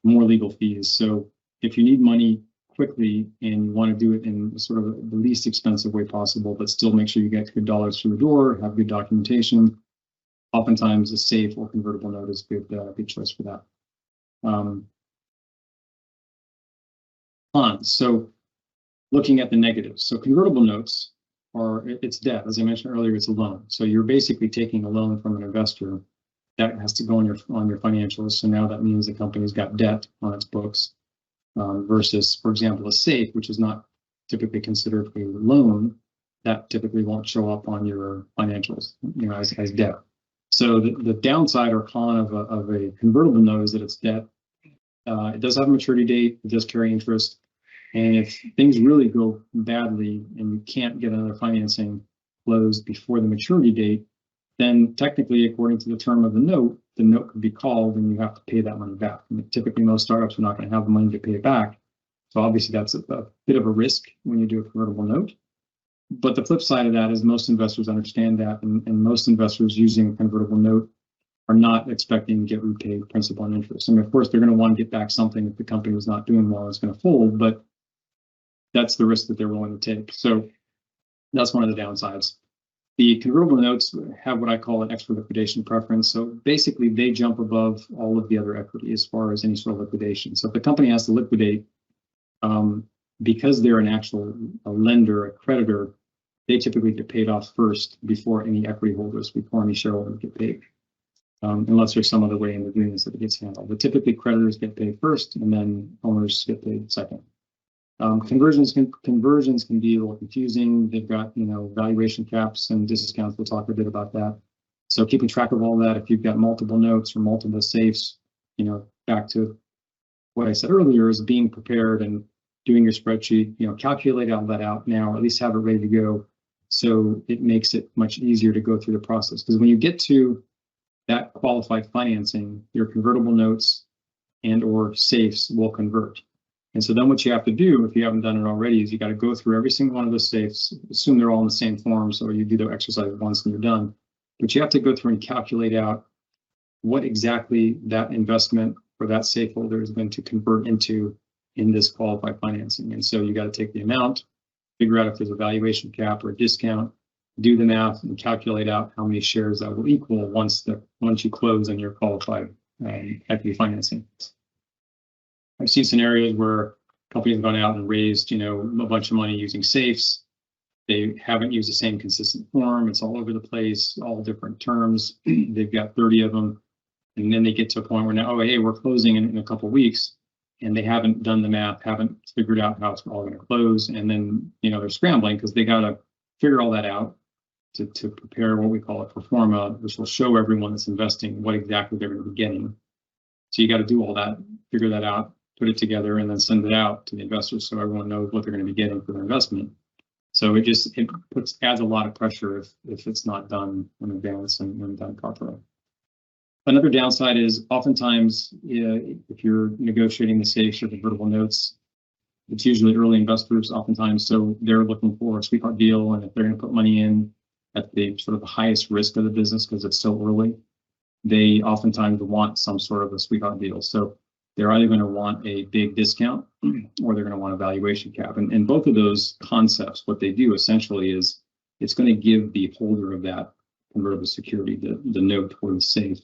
more legal fees. So if you need money quickly and you want to do it in sort of the least expensive way possible, but still make sure you get good dollars through the door, have good documentation, oftentimes a SAFE or convertible note is a good choice for that. Cons. So looking at the negatives. So convertible notes it's debt. As I mentioned earlier, it's a loan. So you're basically taking a loan from an investor that has to go on your financials. So now that means the company's got debt on its books, versus, for example, a SAFE, which is not typically considered a loan, that typically won't show up on your financials, you know, as debt. So the downside or con of a convertible note is that it's debt. It does have a maturity date. It does carry interest. And if things really go badly and you can't get another financing closed before the maturity date, then technically, according to the term of the note could be called and you have to pay that money back. And typically, most startups are not going to have the money to pay it back. So obviously, that's a bit of a risk when you do a convertible note. But the flip side of that is most investors understand that, and most investors using a convertible note are not expecting to get repaid principal and interest. I mean, of course, they're going to want to get back something if the company was not doing well, it's going to fold, but that's the risk that they're willing to take. So that's one of the downsides. The convertible notes have what I call an extra liquidation preference. So basically, they jump above all of the other equity as far as any sort of liquidation. So if the company has to liquidate, because they're an actual lender, a creditor, they typically get paid off first before any equity holders, before any shareholders get paid. Unless there's some other way in the agreements that it gets handled. But typically creditors get paid first and then owners get paid second. Conversions can be a little confusing. They've got, valuation caps and discounts. We'll talk a bit about that. So keeping track of all that, if you've got multiple notes or multiple safes, back to what I said earlier, is being prepared and doing your spreadsheet, calculate all that out now, or at least have it ready to go. So it makes it much easier to go through the process. Because when you get to that qualified financing, your convertible notes and or safes will convert. And so then what you have to do, if you haven't done it already, is you got to go through every single one of those safes, assume they're all in the same form, so you do the exercise once and you're done. But you have to go through and calculate out what exactly that investment or that safe holder is going to convert into in this qualified financing. And so you got to take the amount, figure out if there's a valuation cap or a discount, do the math and calculate out how many shares that will equal once you close on your qualified equity financing. I've seen scenarios where companies have gone out and raised, a bunch of money using safes. They haven't used the same consistent form. It's all over the place, all different terms. They've got 30 of them. And then they get to a point where now, oh, hey, we're closing in a couple of weeks. And they haven't done the math, haven't figured out how it's all going to close. And then, they're scrambling because they got to figure all that out to prepare what we call a pro forma, which will show everyone that's investing what exactly they're going to be getting. So you got to do all that, figure that out, put it together, and then send it out to the investors so everyone knows what they're going to be getting for their investment. So it adds a lot of pressure if it's not done in advance and done properly. Another downside is oftentimes if you're negotiating the safes or convertible notes, it's usually early investors oftentimes, so they're looking for a sweetheart deal, and if they're going to put money in at the sort of the highest risk of the business because it's so early, they oftentimes want some sort of a sweetheart deal. So they're either going to want a big discount or they're going to want a valuation cap. And both of those concepts, what they do essentially is it's going to give the holder of that convertible security, the note or the safe,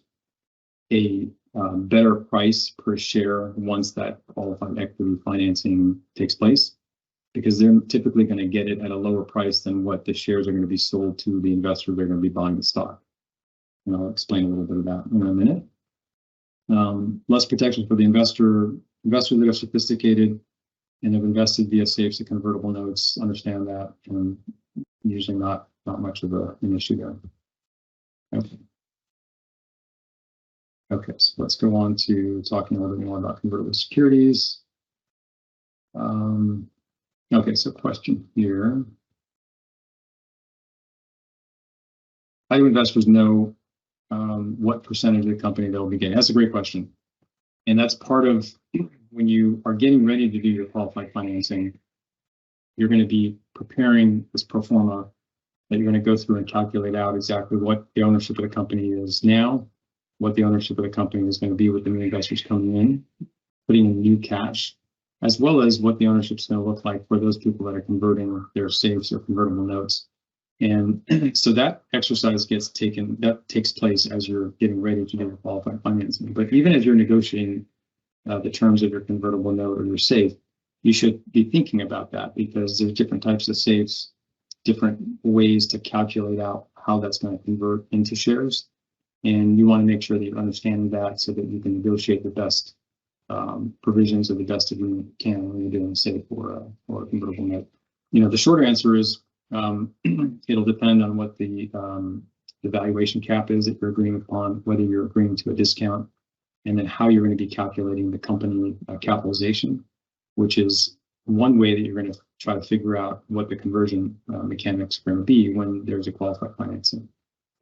a better price per share once that qualified equity financing takes place, because they're typically going to get it at a lower price than what the shares are going to be sold to the investor they're going to be buying the stock. And I'll explain a little bit of that in a minute. Less protection for the investor. Investors that are sophisticated and have invested via safes and convertible notes understand that, and usually not much of an issue there. Okay, so let's go on to talking a little bit more about convertible securities. Okay, so question here. How do investors know what percentage of the company they'll be getting? That's a great question. And that's part of when you are getting ready to do your qualified financing, you're going to be preparing this pro forma that you're going to go through and calculate out exactly what the ownership of the company is now, what the ownership of the company is going to be with the new investors coming in, putting in new cash, as well as what the ownership is going to look like for those people that are converting their safes or convertible notes. And so that exercise takes place as you're getting ready to do your qualified financing. But even as you're negotiating the terms of your convertible note or your safe, you should be thinking about that, because there's different types of safes, different ways to calculate out how that's going to convert into shares. And you want to make sure that you're understanding that so that you can negotiate the best provisions of the best agreement you can when you're doing a safe or a convertible note. The shorter answer is it'll depend on what the valuation cap is that you're agreeing upon, whether you're agreeing to a discount, and then how you're going to be calculating the company capitalization, which is one way that you're going to try to figure out what the conversion mechanics are going to be when there's a qualified financing.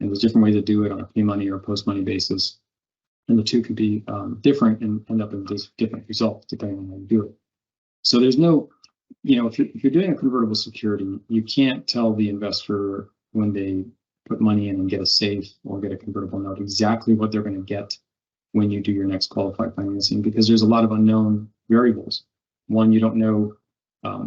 And there's different ways to do it on a pre-money or post-money basis. And the two can be different and end up in different results depending on how you do it. So there's no, if you're doing a convertible security, you can't tell the investor when they put money in and get a safe or get a convertible note exactly what they're going to get when you do your next qualified financing, because there's a lot of unknown variables. One, you don't know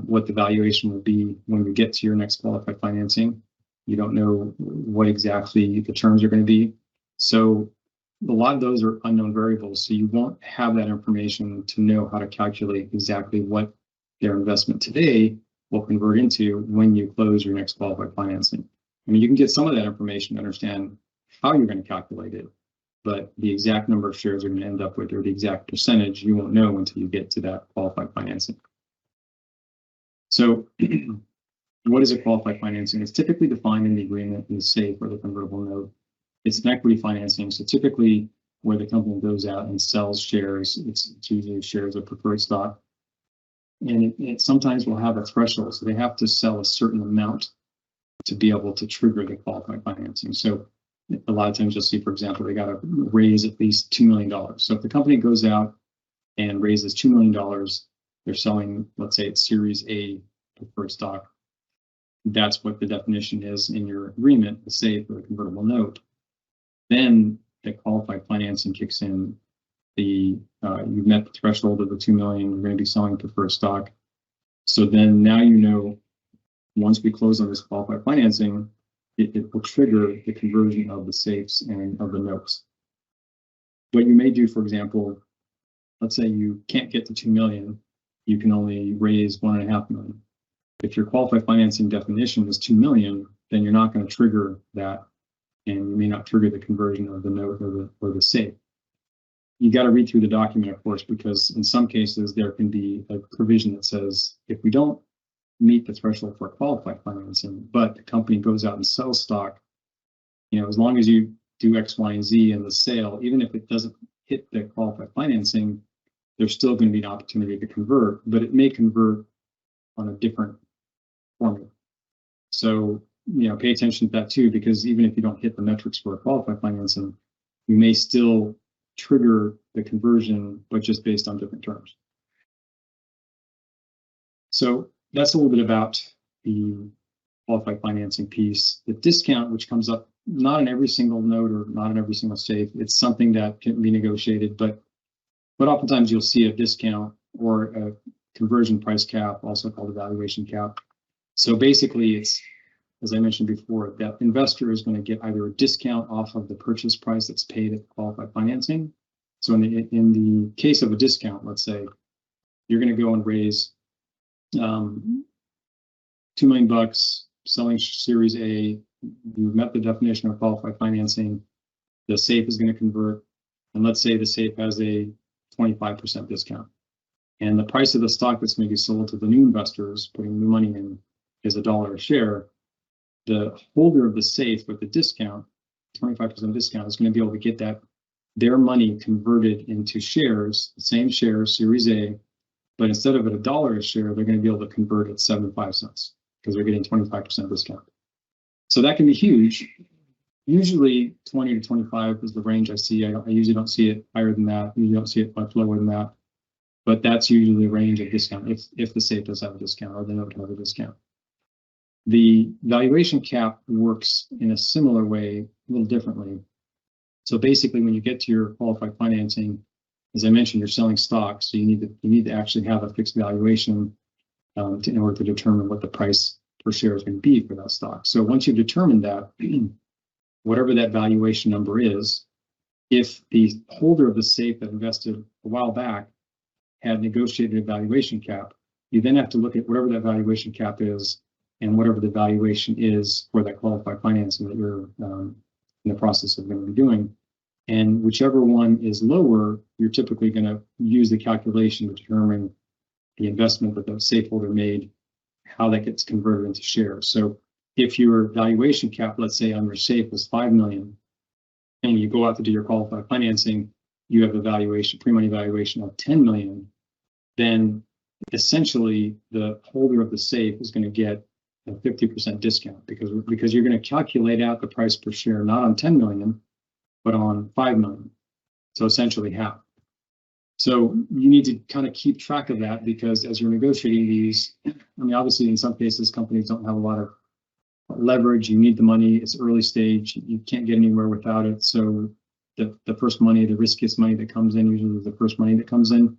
what the valuation will be when you get to your next qualified financing. You don't know what exactly the terms are going to be. So a lot of those are unknown variables. So you won't have that information to know how to calculate exactly what their investment today will convert into when you close your next qualified financing. I mean, you can get some of that information to understand how you're going to calculate it, but the exact number of shares you're going to end up with, or the exact percentage, you won't know until you get to that qualified financing. So what is a qualified financing? It's typically defined in the agreement in the SAFE or the convertible note. It's an equity financing. So typically where the company goes out and sells shares, it's usually shares of preferred stock. And it sometimes will have a threshold. So they have to sell a certain amount to be able to trigger the qualified financing. So a lot of times you'll see, for example, they got to raise at least $2 million. So if the company goes out and raises $2 million, they're selling, let's say it's Series A preferred stock. That's what the definition is in your agreement, the SAFE or the convertible note. Then the qualified financing kicks in. You've met the threshold of the 2 million. You're going to be selling preferred stock. So then now you know, once we close on this qualified financing, it will trigger the conversion of the SAFEs and of the notes. What you may do, for example, let's say you can't get to 2 million, you can only raise 1.5 million. If your qualified financing definition is 2 million, then you're not going to trigger that, and you may not trigger the conversion of the note or the SAFE. You got to read through the document, of course, because in some cases there can be a provision that says if we don't meet the threshold for qualified financing, but the company goes out and sells stock, as long as you do X, Y, and Z in the sale, even if it doesn't hit the qualified financing, there's still going to be an opportunity to convert, but it may convert on a different formula. So, pay attention to that too, because even if you don't hit the metrics for qualified financing, you may still trigger the conversion, but just based on different terms. So that's a little bit about the qualified financing piece. The discount, which comes up not in every single note or not in every single SAFE, it's something that can be negotiated, but oftentimes you'll see a discount or a conversion price cap, also called a valuation cap. So basically it's, as I mentioned before, that investor is going to get either a discount off of the purchase price that's paid at qualified financing. So in the case of a discount, let's say you're going to go and raise $2 million, selling Series A. You've met the definition of qualified financing. The SAFE is going to convert, and let's say the SAFE has a 25% discount, and the price of the stock that's going to be sold to the new investors putting new money in is $1 a share. The holder of the SAFE with the discount, 25% discount, is going to be able to get their money converted into shares, the same shares, Series A, but instead of at $1 a share, they're going to be able to convert at 75 cents because they're getting 25% discount. So that can be huge. Usually 20 to 25 is the range I see. I usually don't see it higher than that. You don't see it much lower than that. But that's usually the range of discount if the SAFE does have a discount or the note has a discount. The valuation cap works in a similar way, a little differently. So basically, when you get to your qualified financing, as I mentioned, you're selling stock, so you need to actually have a fixed valuation in order to determine what the price per share is going to be for that stock. So once you've determined that, whatever that valuation number is, if the holder of the SAFE that invested a while back had negotiated a valuation cap, you then have to look at whatever that valuation cap is and whatever the valuation is for that qualified financing that you're in the process of going to be doing. And whichever one is lower, you're typically going to use the calculation to determine the investment that the SAFE holder made, how that gets converted into shares. So if your valuation cap, let's say on your SAFE was 5 million, and when you go out to do your qualified financing, you have a valuation, pre-money valuation of 10 million, then essentially the holder of the SAFE is going to get a 50% discount because you're going to calculate out the price per share not on 10 million, but on 5 million. So essentially half. So you need to kind of keep track of that because as you're negotiating these, I mean, obviously in some cases companies don't have a lot of leverage. You need the money. It's early stage. You can't get anywhere without it. So the first money, the riskiest money that comes in, usually is the first money that comes in,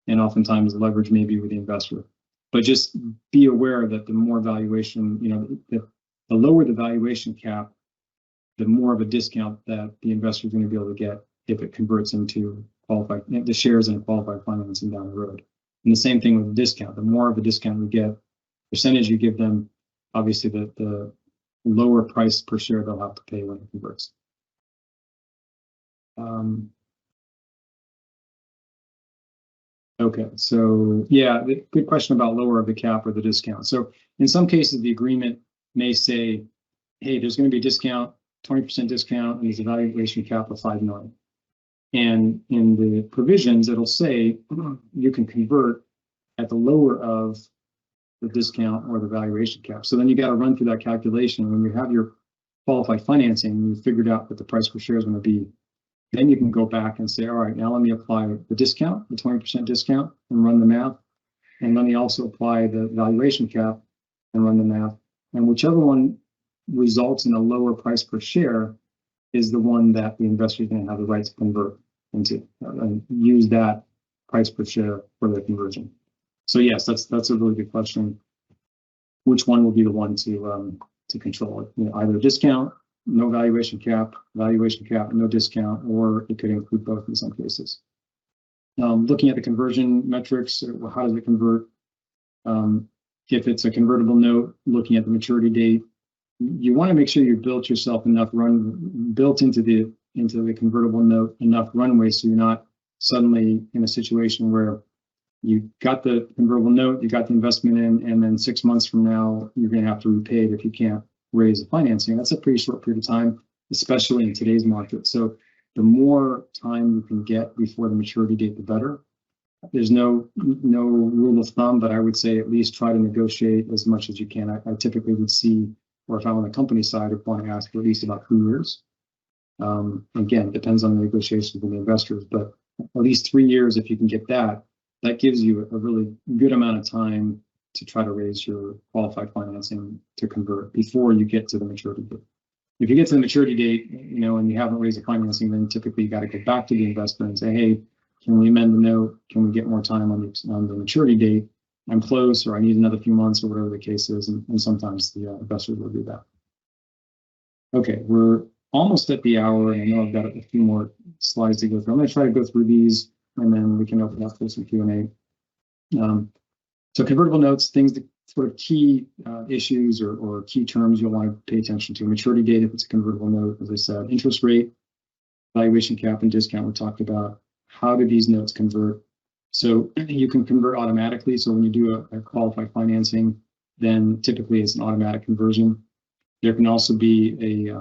and oftentimes the leverage may be with the investor. But just be aware that the more valuation, the lower the valuation cap, the more of a discount that the investor is going to be able to get if it converts into the shares in a qualified financing down the road. And the same thing with the discount. The more of a discount we get, percentage you give them, obviously the lower price per share they'll have to pay when it converts. Okay, so yeah, good question about lower of the cap or the discount. So in some cases, the agreement may say, hey, there's going to be a discount, 20% discount, and there's a valuation cap of 5 million. And in the provisions, it'll say you can convert at the lower of the discount or the valuation cap. So then you got to run through that calculation. When you have your qualified financing, you figured out what the price per share is going to be. Then you can go back and say, all right, now let me apply the discount, the 20% discount, and run the math. And let me also apply the valuation cap and run the math. And whichever one results in a lower price per share is the one that the investor is going to have the right to convert into and use that price per share for the conversion. So yes, that's a really good question. Which one will be the one to control it? Either discount, no valuation cap, no discount, or it could include both in some cases. Looking at the conversion metrics, how does it convert? If it's a convertible note, looking at the maturity date, you want to make sure you built yourself enough built into the convertible note enough runway so you're not suddenly in a situation where you got the convertible note, you got the investment in, and then 6 months from now you're going to have to repay it if you can't raise the financing. That's a pretty short period of time, especially in today's market. So the more time you can get before the maturity date, the better. There's no rule of thumb, but I would say at least try to negotiate as much as you can. I typically would see, or if I'm on the company side, I'd want to ask for at least about 3 years. Again, it depends on the negotiations with the investors, but at least 3 years, if you can get that, that gives you a really good amount of time to try to raise your qualified financing to convert before you get to the maturity date. If you get to the maturity date, and you haven't raised the financing, then typically you got to go back to the investor and say, hey, can we amend the note? Can we get more time on the maturity date? I'm close, or I need another few months, or whatever the case is. And sometimes the investors will do that. Okay, we're almost at the hour, and I know I've got a few more slides to go through. I'm going to try to go through these, and then we can open up for some Q&A. So convertible notes, things that sort of key issues or key terms you'll want to pay attention to. Maturity date, if it's a convertible note, as I said. Interest rate, valuation cap, and discount we talked about. How do these notes convert? So you can convert automatically. So when you do a qualified financing, then typically it's an automatic conversion. There can also be a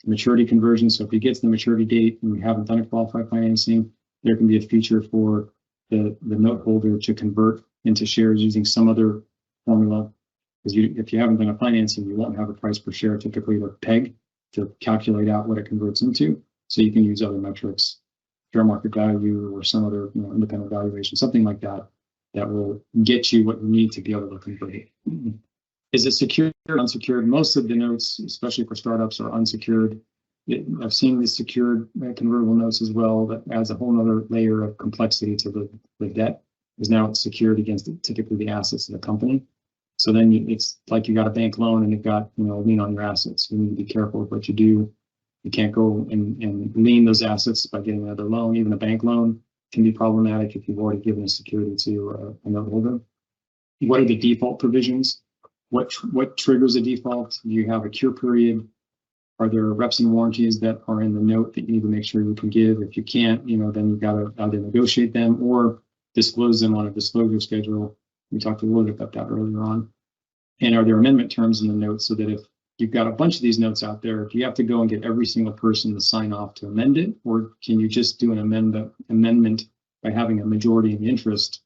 maturity conversion. So if you get to the maturity date and you haven't done a qualified financing, there can be a feature for the note holder to convert into shares using some other formula. Because if you haven't done a financing, you won't have a price per share typically to peg to calculate out what it converts into. So you can use other metrics, fair market value or some other independent valuation, something like that, that will get you what you need to be able to convert it. Is it secured or unsecured? Most of the notes, especially for startups, are unsecured. I've seen the secured convertible notes as well. That adds a whole other layer of complexity to the debt, because now it's secured against typically the assets of the company. So then it's like you got a bank loan and you've got a lien on your assets. You need to be careful with what you do. You can't go and lien those assets by getting another loan. Even a bank loan can be problematic if you've already given a security to a note holder. What are the default provisions? What triggers a default? Do you have a cure period? Are there reps and warranties that are in the note that you need to make sure you can give? If you can't, then you've got to either negotiate them or disclose them on a disclosure schedule. We talked a little bit about that earlier on. And are there amendment terms in the note so that if you've got a bunch of these notes out there, do you have to go and get every single person to sign off to amend it? Or can you just do an amendment by having a majority in interest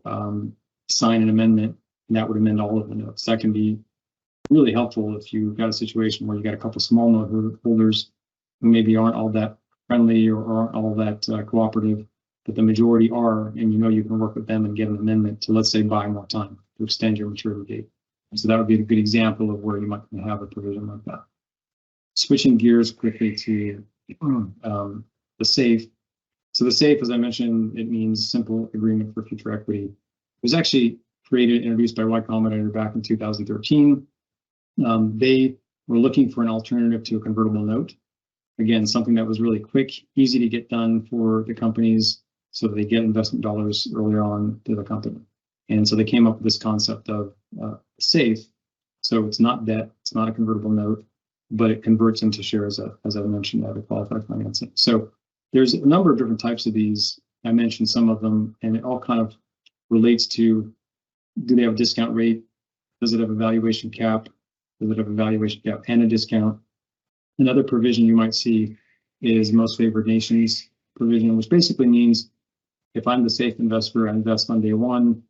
sign an amendment, and that would amend all of the notes? That can be really helpful if you've got a situation where you got a couple small note holders who maybe aren't all that friendly or aren't all that cooperative, but the majority are, and you can work with them and get an amendment to, let's say, buy more time to extend your maturity date. So that would be a good example of where you might have a provision like that. Switching gears quickly to the SAFE. So the SAFE, as I mentioned, it means Simple Agreement for Future Equity. It was actually introduced by Y Combinator back in 2013. They were looking for an alternative to a convertible note. Again, something that was really quick, easy to get done for the companies so that they get investment dollars earlier on to the company. And so they came up with this concept of safe. So it's not debt, it's not a convertible note, but it converts into shares, as I mentioned, at a qualified financing. So there's a number of different types of these. I mentioned some of them, and it all kind of relates to, do they have a discount rate? Does it have a valuation cap? Does it have a valuation cap and a discount? Another provision you might see is most favored nations provision, which basically means if I'm the safe investor, I invest on day one,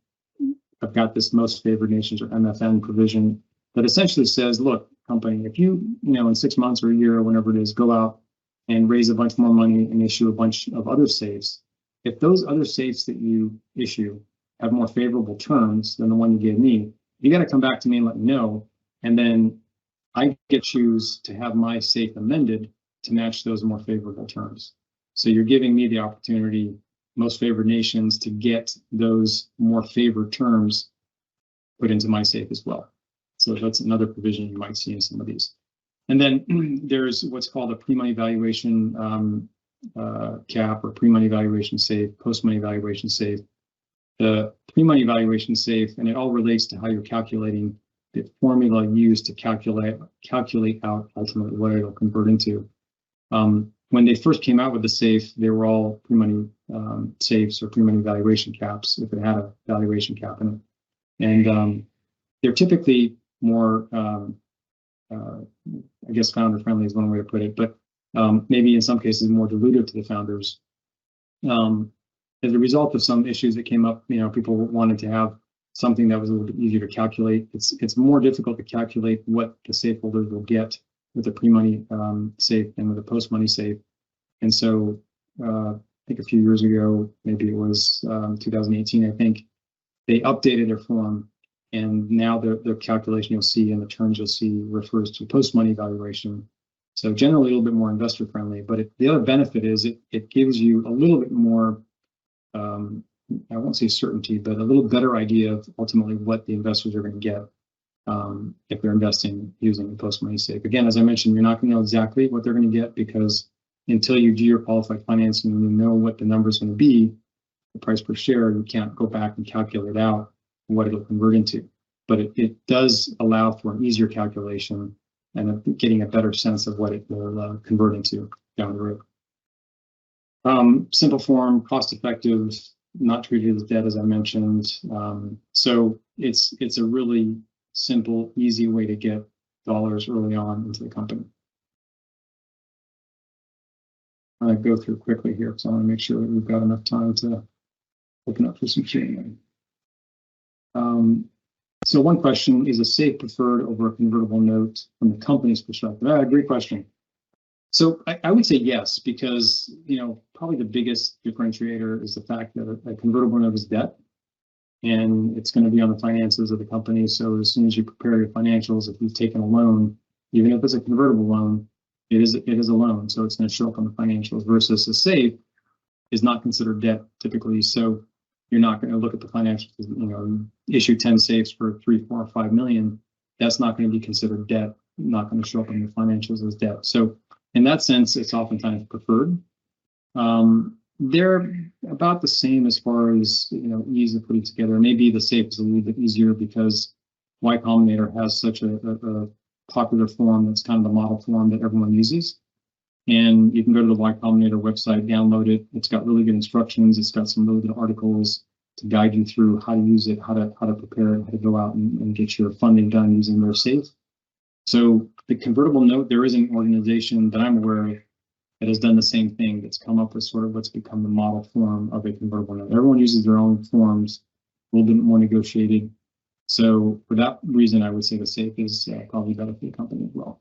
I've got this most favored nations or MFN provision that essentially says, look, company, if you, in 6 months or a year or whenever it is, go out and raise a bunch more money and issue a bunch of other safes, if those other safes that you issue have more favorable terms than the one you gave me, you got to come back to me and let me know. And then I get to choose to have my safe amended to match those more favorable terms. So you're giving me the opportunity, most favored nations, to get those more favored terms put into my safe as well. So that's another provision you might see in some of these. And then there's what's called a pre-money valuation cap or pre-money valuation safe, post-money valuation safe. The pre-money valuation safe, and it all relates to how you're calculating the formula used to calculate out ultimately what it'll convert into. When they first came out with the safe, they were all pre-money safes or pre-money valuation caps if it had a valuation cap in it. And they're typically more, I guess, founder friendly is one way to put it, but maybe in some cases more dilutive to the founders. As a result of some issues that came up, people wanted to have something that was a little bit easier to calculate. It's more difficult to calculate what the safe holders will get with a pre-money safe and with a post-money safe. And so I think a few years ago, maybe it was 2018, I think, they updated their form. And now the calculation you'll see and the terms you'll see refers to post-money valuation. So generally a little bit more investor friendly, but the other benefit is it gives you a little bit more, I won't say certainty, but a little better idea of ultimately what the investors are going to get if they're investing using the post-money safe. Again, as I mentioned, you're not going to know exactly what they're going to get because until you do your qualified financing and you know what the number is going to be, the price per share, you can't go back and calculate out what it'll convert into. But it does allow for an easier calculation and getting a better sense of what it will convert into down the road. Simple form, cost effective, not treated as debt, as I mentioned. So it's a really simple, easy way to get dollars early on into the company. I'm going to go through quickly here because I want to make sure that we've got enough time to open up for some Q&A. So one question, is a safe preferred over a convertible note from the company's perspective? Great question. So I would say yes, because probably the biggest differentiator is the fact that a convertible note is debt, and it's going to be on the finances of the company. So as soon as you prepare your financials, if you've taken a loan, even if it's a convertible loan, it is a loan, so it's going to show up on the financials. Versus a safe is not considered debt typically, so you're not going to look at the financials. Issue 10 safes for 3, 4, or 5 million. That's not going to be considered debt. Not going to show up on your financials as debt. So in that sense, it's oftentimes preferred. They're about the same as far as ease of putting together. Maybe the safe is a little bit easier because Y Combinator has such a popular form that's kind of the model form that everyone uses. And you can go to the Y Combinator website, download it. It's got really good instructions. It's got some really good articles to guide you through how to use it, how to prepare it, how to go out and get your funding done using their safe. So the convertible note, there is an organization that I'm aware of that has done the same thing, that's come up with sort of what's become the model form of a convertible note. Everyone uses their own forms, a little bit more negotiated. So for that reason, I would say the safe is probably better for the company as well.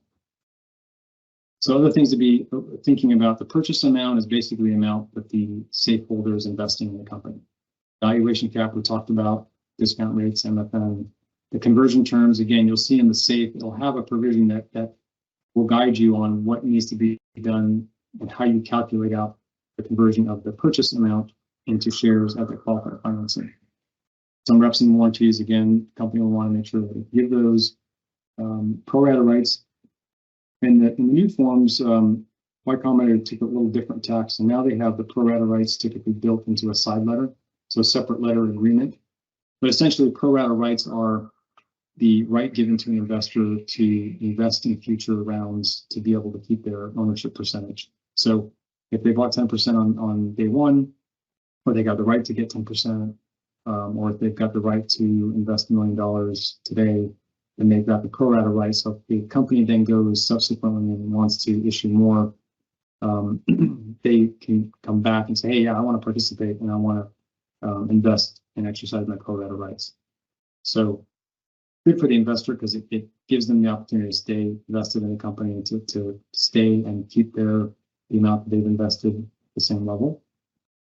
So other things to be thinking about, the purchase amount is basically the amount that the safe holder is investing in the company. Valuation cap we talked about, discount rates, MFN. The conversion terms, again, you'll see in the safe, it'll have a provision that will guide you on what needs to be done and how you calculate out the conversion of the purchase amount into shares at the qualified financing. Some reps and warranties, again, the company will want to make sure that they give those pro rata rights. In the new forms, Y Combinator took a little different tack, so now they have the pro rata rights typically built into a side letter, so a separate letter agreement. But essentially, pro rata rights are the right given to an investor to invest in future rounds to be able to keep their ownership percentage. So if they bought 10% on day one, or they got the right to get 10%, or if they've got the right to invest $1 million today, then they've got the pro rata right. So if the company then goes subsequently and wants to issue more, they can come back and say, hey, yeah, I want to participate and I want to invest and exercise my pro rata rights. So good for the investor because it gives them the opportunity to stay invested in the company, to stay and keep the amount that they've invested at the same level.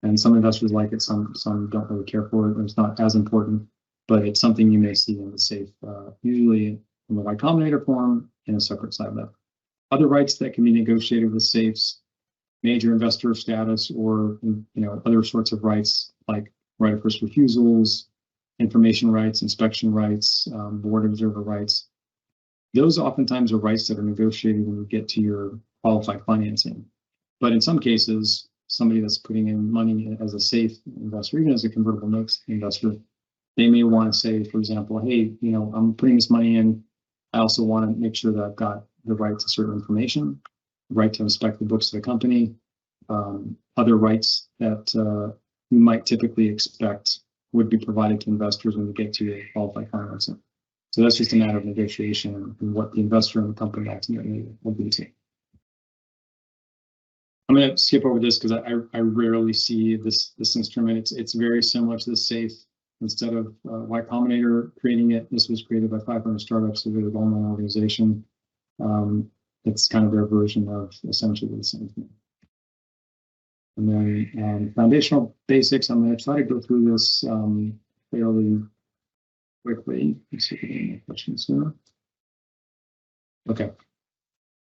And some investors like it, some don't really care for it, or it's not as important, but it's something you may see in the SAFE, usually in the Y Combinator form in a separate side letter. Other rights that can be negotiated with SAFEs, major investor status, or other sorts of rights like right of first refusals, information rights, inspection rights, board observer rights. Those oftentimes are rights that are negotiated when you get to your qualified financing. But in some cases, somebody that's putting in money as a SAFE investor, even as a convertible notes investor, they may want to say, for example, hey, I'm putting this money in. I also want to make sure that I've got the right to certain information, the right to inspect the books of the company, other rights that you might typically expect would be provided to investors when you get to your qualified financing. So that's just a matter of negotiation and what the investor and the company ultimately will be to. I'm going to skip over this because I rarely see this instrument. It's very similar to the SAFE. Instead of Y Combinator creating it, this was created by 500 startups, a really well-known organization. It's kind of their version of essentially the same thing. And then foundational basics, I'm going to try to go through this fairly quickly. Let's see if we get any questions here. Okay.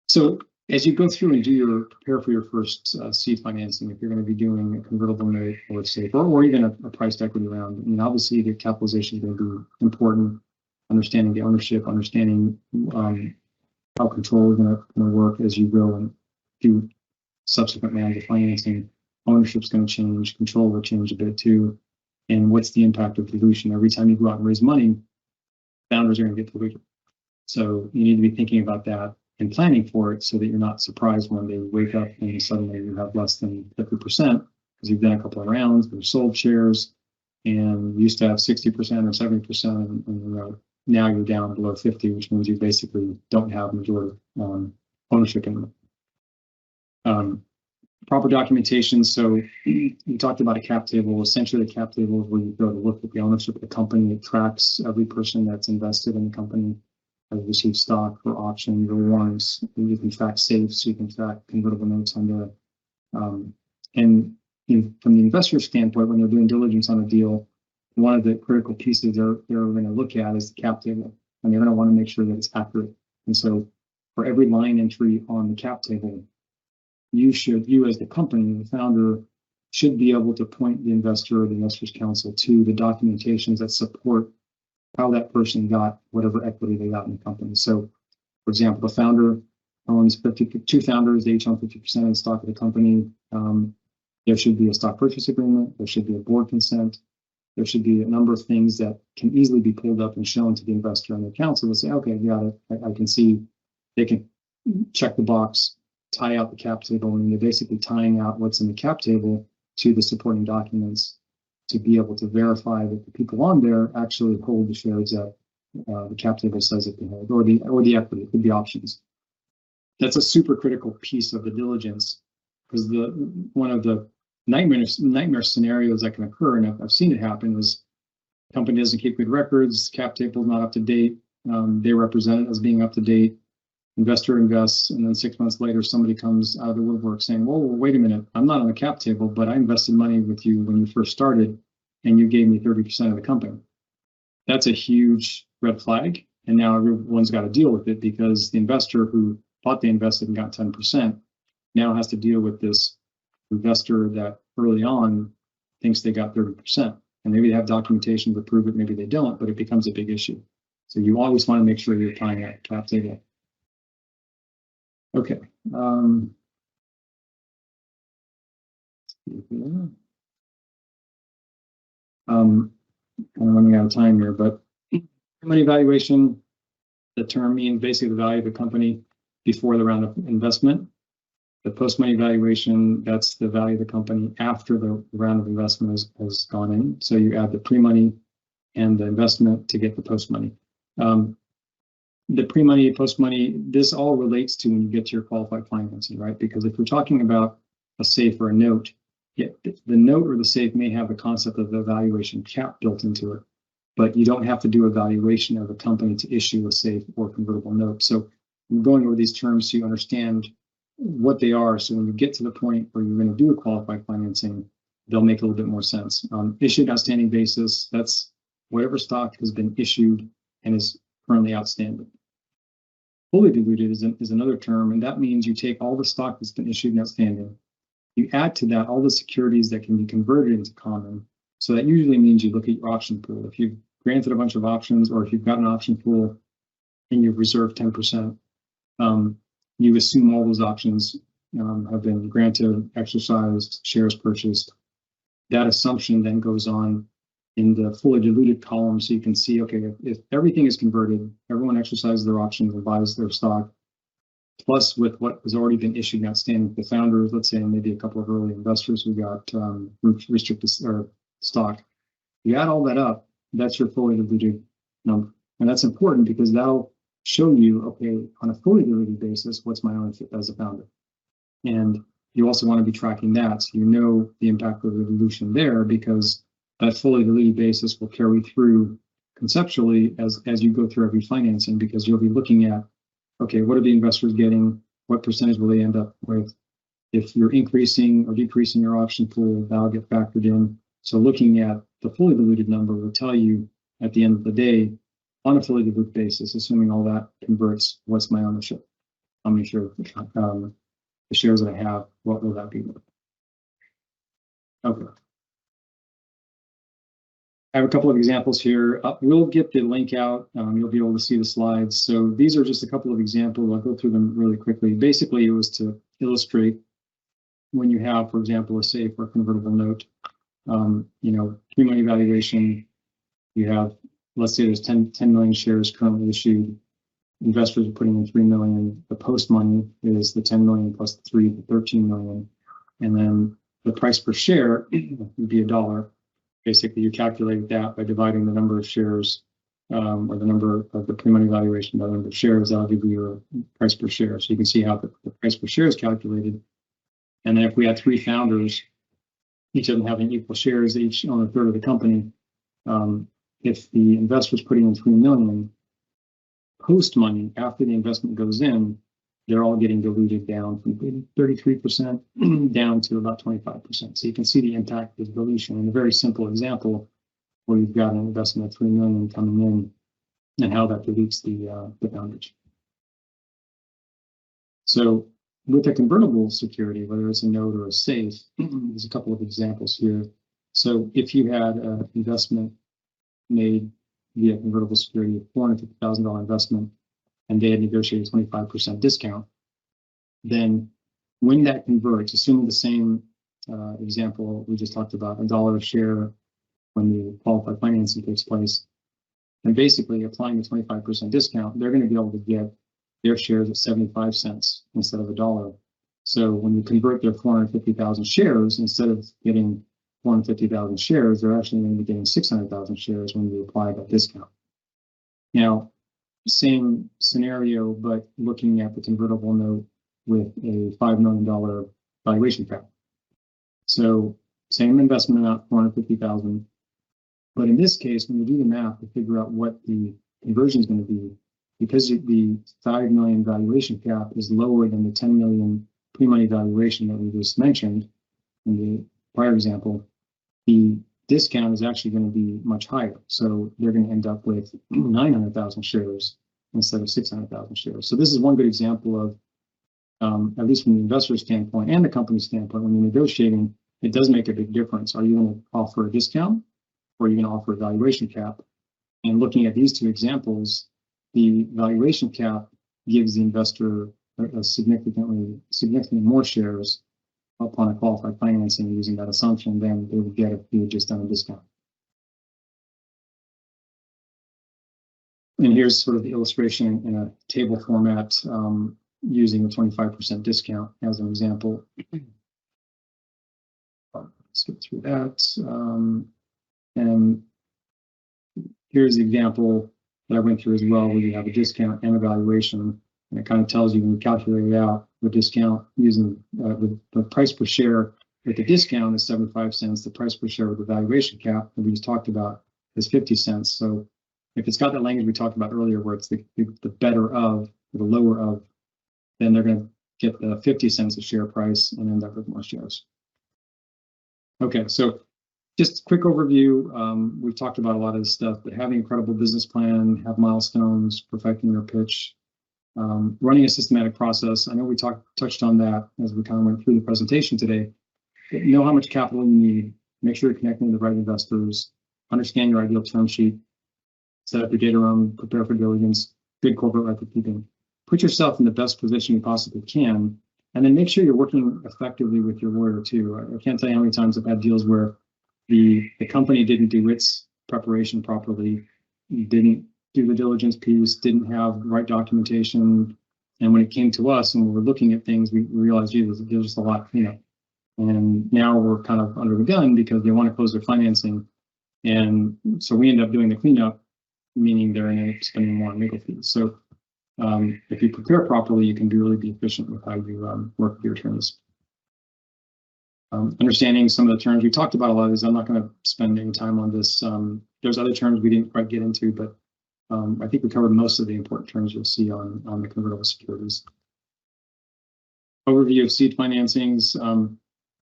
So as you go through and prepare for your first seed financing, if you're going to be doing a convertible note or SAFE, or even a priced equity round, obviously the capitalization is going to be important. Understanding the ownership, understanding how control is going to work as you go and do subsequent rounds of financing. Ownership is going to change, control will change a bit too, and what's the impact of dilution? Every time you go out and raise money, founders are going to get diluted. So you need to be thinking about that and planning for it so that you're not surprised when they wake up and suddenly you have less than 50% because you've done a couple of rounds, you've sold shares, and you used to have 60% or 70%, and now you're down below 50, which means you basically don't have majority ownership in it. Proper documentation. So you talked about a cap table. Essentially, a cap table is where you go to look at the ownership of the company. It tracks every person that's invested in the company, has received stock or options or warrants. You can track SAFEs, you can track convertible notes on there. And from the investor standpoint, when they're doing diligence on a deal, one of the critical pieces they're going to look at is the cap table, and they're going to want to make sure that it's accurate. And so for every line entry on the cap table, you as the company, the founder, should be able to point the investor or the investors council to the documentations that support how that person got whatever equity they got in the company. So, for example, the founder owns two founders, they each own 50% of the stock of the company. There should be a stock purchase agreement. There should be a board consent. There should be a number of things that can easily be pulled up and shown to the investor and the council and say, okay, yeah, I can see. They can check the box, tie out the cap table, and you're basically tying out what's in the cap table to the supporting documents to be able to verify that the people on there actually hold the shares that the cap table says that they hold, or the equity. It could be options. That's a super critical piece of the diligence, because one of the nightmare scenarios that can occur, and I've seen it happen, is the company doesn't keep good records, cap table is not up to date, they represent it as being up to date. Investor invests, and then 6 months later, somebody comes out of the woodwork saying, "Whoa, wait a minute! I'm not on the cap table, but I invested money with you when you first started, and you gave me 30% of the company." That's a huge red flag, and now everyone's got to deal with it because the investor who thought they invested and got 10% now has to deal with this investor that early on thinks they got 30%, and maybe they have documentation to prove it, maybe they don't, but it becomes a big issue. So you always want to make sure you're tying that cap table. Okay. I'm running out of time here, but Money valuation, the term means basically the value of the company before the round of investment. The post-money valuation, that's the value of the company after the round of investment has gone in. So you add the pre-money and the investment to get the post-money. The pre-money, post-money, this all relates to when you get to your qualified financing, right? Because if we're talking about a safe or a note, the note or the safe may have the concept of the valuation cap built into it, but you don't have to do a valuation of a company to issue a safe or convertible note. So I'm going over these terms so you understand what they are. So when you get to the point where you're going to do a qualified financing, they'll make a little bit more sense. Issued outstanding basis, that's whatever stock has been issued and is currently outstanding. Fully diluted is another term, and that means you take all the stock that's been issued and outstanding. You add to that all the securities that can be converted into common. So that usually means you look at your option pool. If you've granted a bunch of options, or if you've got an option pool and you've reserved 10%, you assume all those options have been granted, exercised, shares purchased. That assumption then goes on in the fully diluted column, so you can see, okay, if everything is converted, everyone exercises their options and buys their stock, plus with what has already been issued and outstanding, the founders, let's say maybe a couple of early investors who got restricted or stock. You add all that up, that's your fully diluted number. And that's important because that'll show you, okay, on a fully diluted basis, what's my ownership as a founder? And you also want to be tracking that, so you know the impact of the dilution there, because that fully diluted basis will carry through conceptually as you go through every financing, because you'll be looking at, okay, what are the investors getting? What percentage will they end up with? If you're increasing or decreasing your option pool, that'll get factored in. So looking at the fully diluted number will tell you at the end of the day, on a fully diluted basis, assuming all that converts, what's my ownership? How many shares, the shares that I have, what will that be? Okay. I have a couple of examples here. We'll get the link out. You'll be able to see the slides. So these are just a couple of examples. I'll go through them really quickly. Basically, it was to illustrate when you have, for example, a safe or convertible note, pre-money valuation, you have, let's say there's 10 million shares currently issued. Investors are putting in 3 million. The post money is the 10 million plus the 3, the 13 million. And then the price per share would be $1. Basically, you calculate that by dividing the number of shares or the number of the pre-money valuation by the number of shares. That'll give you your price per share. So you can see how the price per share is calculated. And then if we had 3 founders, each of them having equal shares, they each own a third of the company. If the investor's putting in 3 million, post money, after the investment goes in, they're all getting diluted down from 33% down to about 25%. So you can see the impact of dilution in a very simple example where you've got an investment of 3 million coming in and how that dilutes the founders. So with a convertible security, whether it's a note or a safe, there's a couple of examples here. So if you had an investment made via convertible security, $450,000 investment, and they had negotiated a 25% discount, then when that converts, assuming the same example we just talked about, $1 a share when the qualified financing takes place, and basically applying the 25% discount, they're going to be able to get their shares at 75 cents instead of $1. So when you convert their 450,000 shares, instead of getting 450,000 shares, they're actually going to be getting 600,000 shares when you apply that discount. Now, same scenario, but looking at the convertible note with a $5 million valuation cap. So same investment amount, 450,000. But in this case, when you do the math to figure out what the conversion is going to be, because the 5 million valuation cap is lower than the 10 million pre-money valuation that we just mentioned in the prior example, the discount is actually going to be much higher. So they're going to end up with 900,000 shares instead of 600,000 shares. So this is one good example of, at least from the investor standpoint and the company standpoint, when you're negotiating, it does make a big difference. Are you going to offer a discount or are you going to offer a valuation cap? And looking at these two examples, the valuation cap gives the investor a significantly more shares upon a qualified financing using that assumption than they would get if you had just done a discount. And here's sort of the illustration in a table format using a 25% discount as an example. Let's get through that. And here's the example that I went through as well, where you have a discount and evaluation, and it kind of tells you when you calculate it out, the discount using the price per share with the discount is 75 cents. The price per share with the valuation cap that we just talked about is 50 cents. So if it's got that language we talked about earlier, where it's the better of, or the lower of, then they're going to get the 50 cents a share price and end up with more shares. Okay, so just a quick overview. We've talked about a lot of this stuff, but having a credible business plan, have milestones, perfecting your pitch, running a systematic process. I know we touched on that as we kind of went through the presentation today. But know how much capital you need, make sure you're connecting with the right investors, understand your ideal term sheet, set up your data room, prepare for diligence, good corporate record keeping. Put yourself in the best position you possibly can, and then make sure you're working effectively with your lawyer too. I can't tell you how many times I've had deals where the company didn't do its preparation properly, didn't do the diligence piece, didn't have the right documentation, and when it came to us and we were looking at things, we realized, gee, there's just a lot of cleanup. And now we're kind of under the gun because they want to close their financing, and so we end up doing the cleanup, meaning they're end up spending more on legal fees. So if you prepare properly, you can really be efficient with how you work with your attorneys. Understanding some of the terms, we talked about a lot of these. I'm not going to spend any time on this. There's other terms we didn't quite get into, but I think we covered most of the important terms you'll see on the convertible securities. Overview of seed financings.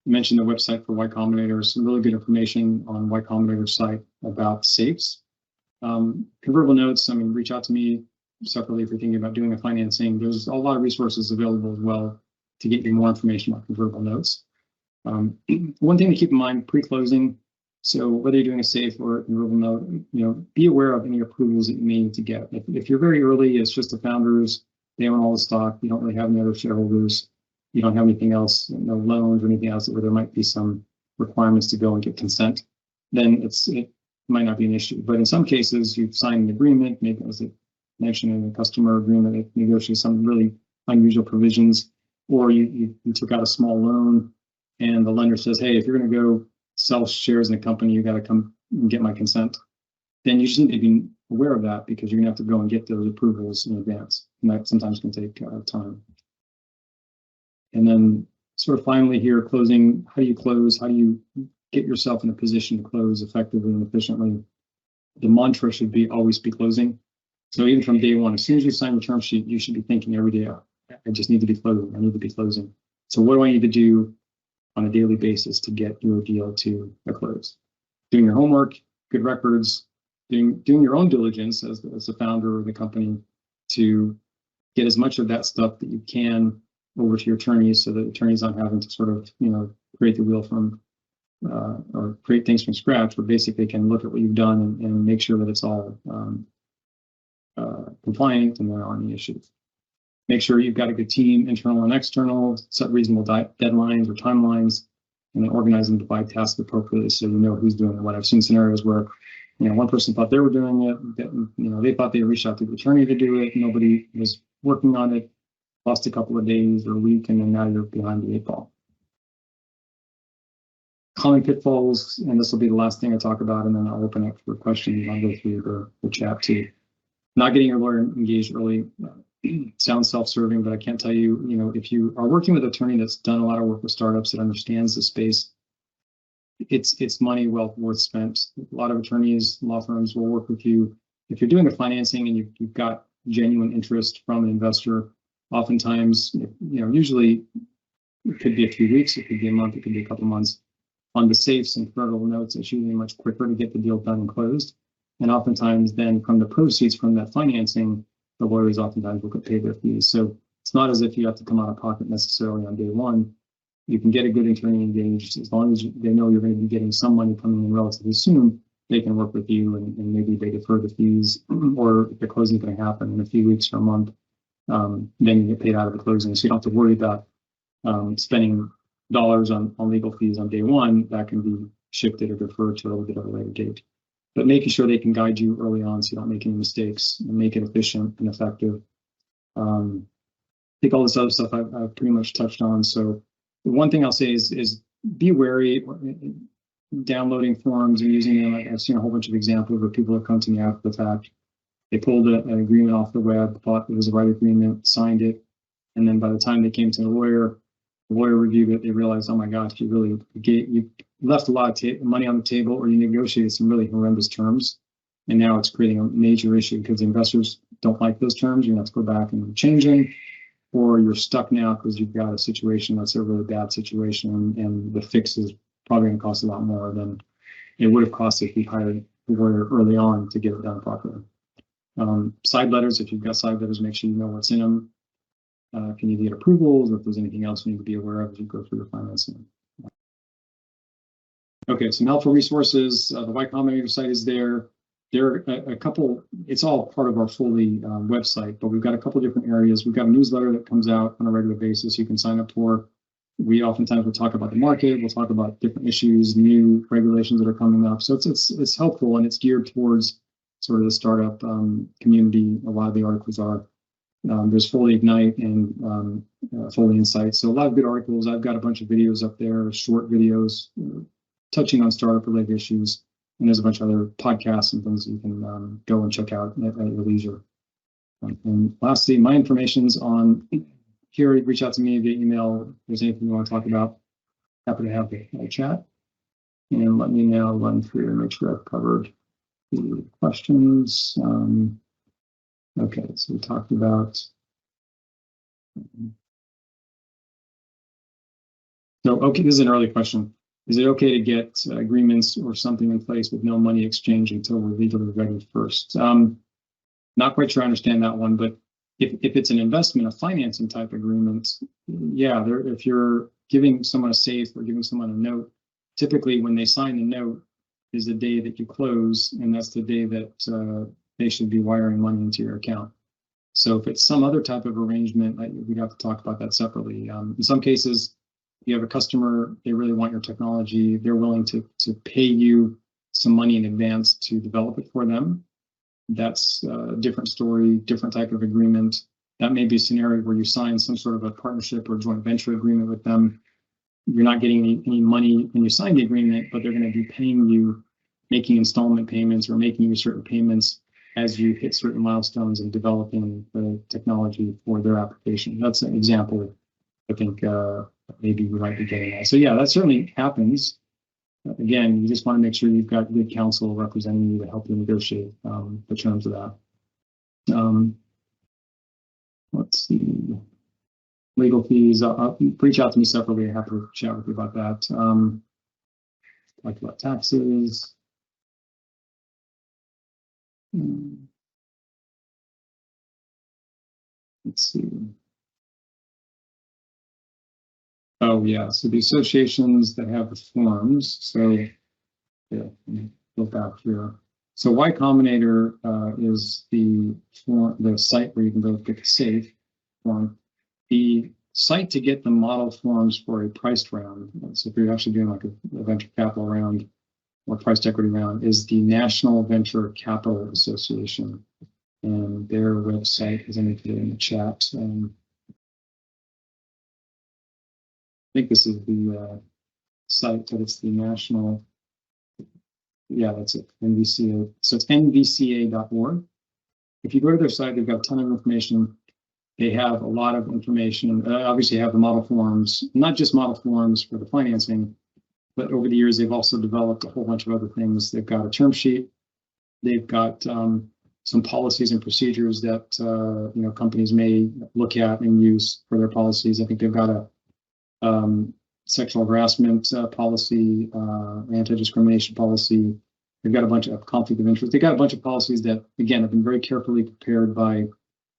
Mentioned the website for Y Combinator. Some really good information on Y Combinator's site about safes. Convertible notes, I mean, reach out to me separately if you're thinking about doing a financing. There's a lot of resources available as well to get you more information about convertible notes. One thing to keep in mind pre-closing, so whether you're doing a safe or a convertible note, be aware of any approvals that you may need to get. If you're very early, it's just the founders, they own all the stock, you don't really have any other shareholders, you don't have anything else, no loans or anything else where there might be some requirements to go and get consent, then it might not be an issue. But in some cases, you've signed an agreement, maybe it was a mention in a customer agreement, that negotiated some really unusual provisions, or you took out a small loan and the lender says, hey, if you're going to go sell shares in a company, you got to come and get my consent. Then you just need to be aware of that, because you're going to have to go and get those approvals in advance. And that sometimes can take time. And then sort of finally here, closing, how do you close? How do you get yourself in a position to close effectively and efficiently? The mantra should be always be closing. So even from day one, as soon as you sign the term sheet, you should be thinking every day, I just need to be closing. I need to be closing. So what do I need to do on a daily basis to get your deal to a close? Doing your homework, good records, doing your own diligence as the founder of the company to get as much of that stuff that you can over to your attorneys, so that attorneys aren't having to sort of, create the wheel from, or create things from scratch, but basically can look at what you've done and make sure that it's all compliant and there aren't any issues. Make sure you've got a good team, internal and external, set reasonable deadlines or timelines, and then organize and divide tasks appropriately so you know who's doing what. I've seen scenarios where, one person thought they were doing it, they thought they reached out to the attorney to do it, nobody was working on it, lost a couple of days or a week, and then now you're behind the 8 ball. Common pitfalls, and this will be the last thing I talk about, and then I'll open up for questions. I'll go through the chat too. Not getting your lawyer engaged early sounds self-serving, but I can't tell you, if you are working with an attorney that's done a lot of work with startups, that understands the space, it's money well worth spent. A lot of attorneys, law firms will work with you. If you're doing a financing and you've got genuine interest from an investor, oftentimes, usually it could be a few weeks, it could be a month, it could be a couple of months. On the safes and convertible notes, it's usually much quicker to get the deal done and closed. And oftentimes then from the proceeds from that financing, the lawyers oftentimes will pay their fees. So it's not as if you have to come out of pocket necessarily on day one. You can get a good attorney engaged as long as they know you're going to be getting some money coming in relatively soon. They can work with you and maybe they defer the fees, or if the closing is going to happen in a few weeks or a month, then you get paid out of the closing. So you don't have to worry about spending dollars on legal fees on day one. That can be shifted or deferred to a little bit of a later date. but making sure they can guide you early on so you don't make any mistakes and make it efficient and effective. I think all this other stuff I've pretty much touched on. So the one thing I'll say is be wary downloading forms and using them. I've seen a whole bunch of examples where people have come to me after the fact. They pulled an agreement off the web, thought it was the right agreement, signed it, and then by the time they came to the lawyer reviewed it. They realized, oh my gosh, you left a lot of money on the table, or you negotiated some really horrendous terms, and now it's creating a major issue because the investors don't like those terms. You have to go back and change them, or you're stuck now because you've got a situation that's a really bad situation, and the fix is probably going to cost a lot more than it would have cost if you hired a lawyer early on to get it done properly. Side letters, if you've got side letters, make sure you know what's in them. If you need to get approvals, or if there's anything else you need to be aware of as you go through the financing. Okay, some helpful resources. The Y Combinator site is there. There are a couple, it's all part of our Fully website, but we've got a couple different areas. We've got a newsletter that comes out on a regular basis you can sign up for. We oftentimes will talk about the market, we'll talk about different issues, new regulations that are coming up. So it's helpful, and it's geared towards sort of the startup community. A lot of the articles are. There's Fully Ignite and Fully Insight. So a lot of good articles. I've got a bunch of videos up there, short videos, touching on startup related issues. And there's a bunch of other podcasts and things you can go and check out at your leisure. And lastly, my information's on here. Reach out to me via email if there's anything you want to talk about. Happy to have a chat. And let me now run through and make sure I've covered the questions. Okay, so we talked about. So, okay, this is an early question. Is it okay to get agreements or something in place with no money exchange until we're legally ready first? Not quite sure I understand that one, but if it's an investment, a financing type agreement, yeah, if you're giving someone a safe or giving someone a note, typically when they sign the note is the day that you close, and that's the day that they should be wiring money into your account. So if it's some other type of arrangement, we'd have to talk about that separately. In some cases, you have a customer, they really want your technology, they're willing to pay you some money in advance to develop it for them. That's a different story, different type of agreement. That may be a scenario where you sign some sort of a partnership or joint venture agreement with them. You're not getting any money when you sign the agreement, but they're going to be paying you, making installment payments or making you certain payments as you hit certain milestones in developing the technology for their application. That's an example, I think, maybe we might be getting at. So yeah, that certainly happens. Again, you just want to make sure you've got good counsel representing you to help you negotiate the terms of that. Let's see. Legal fees, reach out to me separately. I'm happy to chat with you about that. Talk about taxes. Let's see. Oh yeah, so the associations that have the forms. So yeah, let me go back here. So Y Combinator is the site where you can go get the safe form. The site to get the model forms for a priced round. So if you're actually doing like a venture capital round or priced equity round, is the National Venture Capital Association, and their website is indicated in the chat. I think this is the site, but it's the national. Yeah, that's it. NVCA. So it's nvca.org. If you go to their site, they've got a ton of information. They have a lot of information. Obviously, have the model forms, not just model forms for the financing, but over the years, they've also developed a whole bunch of other things. They've got a term sheet. They've got some policies and procedures that companies may look at and use for their policies. I think they've got a sexual harassment policy, anti-discrimination policy. They've got a bunch of conflict of interest. They've got a bunch of policies that, again, have been very carefully prepared by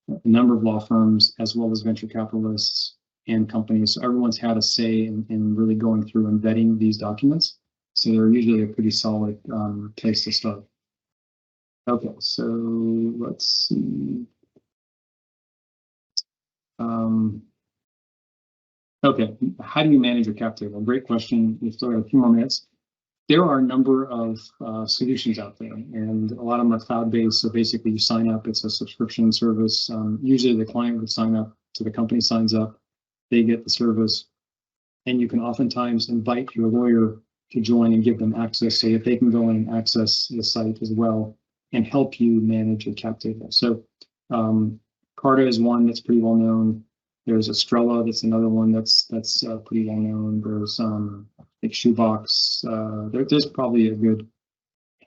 a number of law firms, as well as venture capitalists and companies. So everyone's had a say in really going through and vetting these documents. So they're usually a pretty solid place to start. Okay, so let's see. Okay, how do you manage your cap table? Great question. We've still got a few more minutes. There are a number of solutions out there, and a lot of them are cloud-based. So basically, you sign up; it's a subscription service. Usually, the client would sign up, so the company signs up, they get the service, and you can oftentimes invite your lawyer to join and give them access so that they can go in and access the site as well and help you manage your cap table. So Carta is one that's pretty well known. There's Estrella, that's another one that's pretty well known. There's like Shoebox. There's probably a good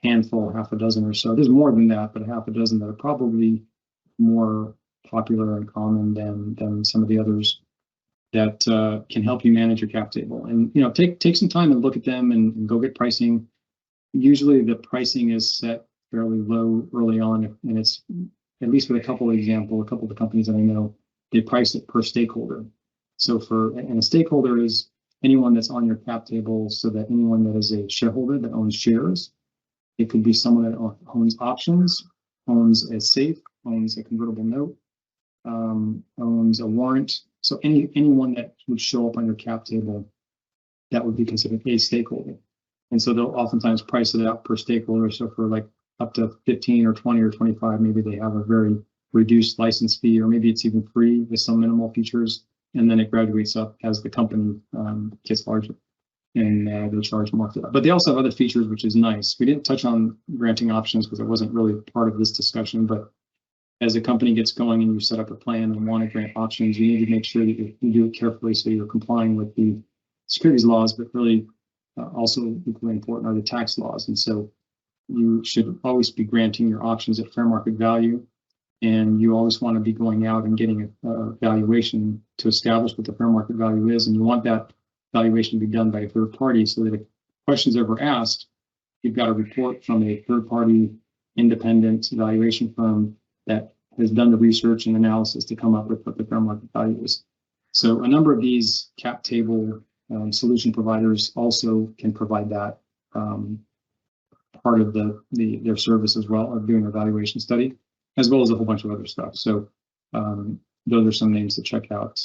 handful, half a dozen or so. There's more than that, but half a dozen that are probably more popular and common than some of the others that can help you manage your cap table. And take some time and look at them and go get pricing. Usually the pricing is set fairly low early on, and it's, at least with a couple of the companies that I know, they price it per stakeholder. So and a stakeholder is anyone that's on your cap table, so that anyone that is a shareholder that owns shares. It could be someone that owns options, owns a safe, owns a convertible note, owns a warrant. So anyone that would show up on your cap table, that would be considered a stakeholder. And so they'll oftentimes price it out per stakeholder. So for like up to 15 or 20 or 25, maybe they have a very reduced license fee, or maybe it's even free with some minimal features, and then it graduates up as the company gets larger, and they charge more for that. But they also have other features, which is nice. We didn't touch on granting options because it wasn't really part of this discussion, but as a company gets going and you set up a plan and want to grant options, you need to make sure that you do it carefully so you're complying with the securities laws, but really also equally important are the tax laws. And so you should always be granting your options at fair market value, and you always want to be going out and getting a valuation to establish what the fair market value is, and you want that valuation to be done by a third party, so that if questions are ever asked, you've got a report from a third party independent valuation firm that has done the research and analysis to come up with what the fair market value is. So a number of these cap table solution providers also can provide that part of their service as well, of doing a valuation study, as well as a whole bunch of other stuff. So those are some names to check out.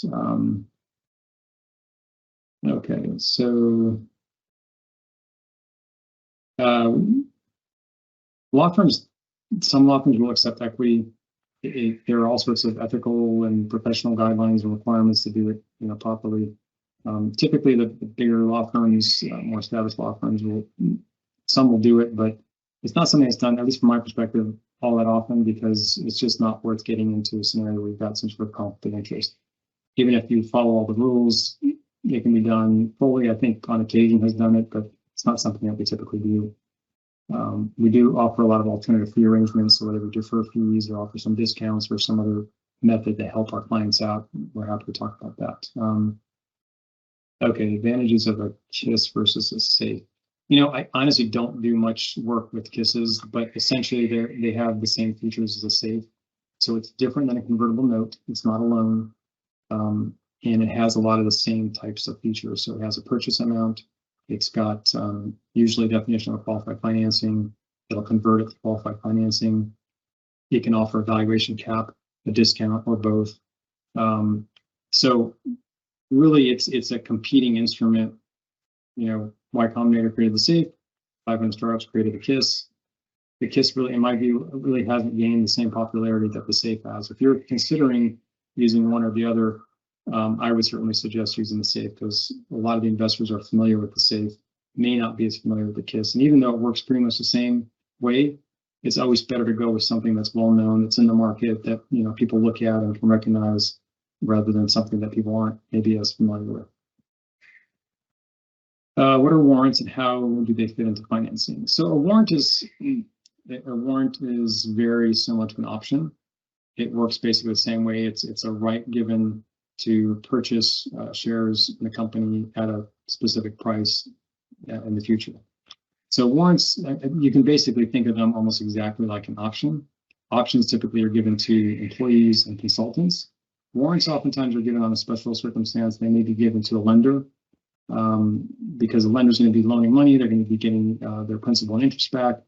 Okay, so law firms, some law firms will accept equity. There are all sorts of ethical and professional guidelines and requirements to do it, properly. Typically, the bigger law firms, more established law firms, some will do it, but it's not something that's done, at least from my perspective, all that often, because it's just not worth getting into a scenario where you've got some sort of conflict of interest. Even if you follow all the rules, it can be done fully. I think on occasion has done it, but it's not something that we typically do. We do offer a lot of alternative fee arrangements, so whether we defer fees or offer some discounts or some other method to help our clients out, we're happy to talk about that. Okay, advantages of a KISS versus a safe. I honestly don't do much work with KISSes, but essentially they have the same features as a safe. So it's different than a convertible note. It's not a loan, and it has a lot of the same types of features. So it has a purchase amount. It's got usually a definition of qualified financing. It'll convert it to qualified financing. It can offer a valuation cap, a discount, or both. So really, it's a competing instrument. Y Combinator created the safe. 500 Startups created the KISS. The KISS really, in my view, really hasn't gained the same popularity that the safe has. If you're considering using one or the other, I would certainly suggest using the safe, because a lot of the investors are familiar with the safe, may not be as familiar with the KISS. And even though it works pretty much the same way, it's always better to go with something that's well known, that's in the market, that people look at and can recognize, rather than something that people aren't maybe as familiar with. What are warrants and how do they fit into financing? So a warrant is very similar to an option. It works basically the same way. It's a right given to purchase shares in a company at a specific price in the future. So warrants, you can basically think of them almost exactly like an option. Options typically are given to employees and consultants. Warrants oftentimes are given on a special circumstance. They may be given to a lender, because the lender's going to be loaning money. They're going to be getting their principal and interest back,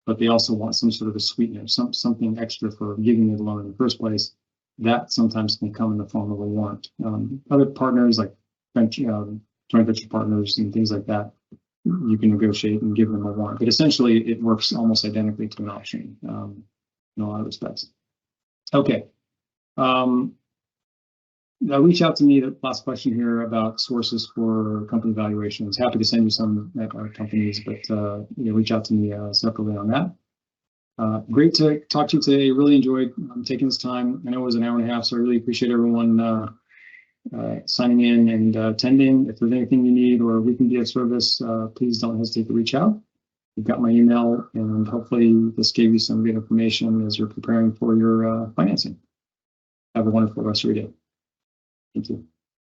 but they also want some sort of a sweetener, something extra for giving you the loan in the first place. That sometimes can come in the form of a warrant. Other partners, like joint venture partners and things like that, you can negotiate and give them a warrant. But essentially, it works almost identically to an option in a lot of respects. Okay. Now reach out to me, the last question here, about sources for company valuations. Happy to send you some companies, but reach out to me separately on that. Great to talk to you today. Really enjoyed taking this time. I know it was an hour and a half, so I really appreciate everyone signing in and attending. If there's anything you need or we can be of service, please don't hesitate to reach out. You've got my email, and hopefully this gave you some good information as you're preparing for your financing. Have a wonderful rest of your day. Thank you.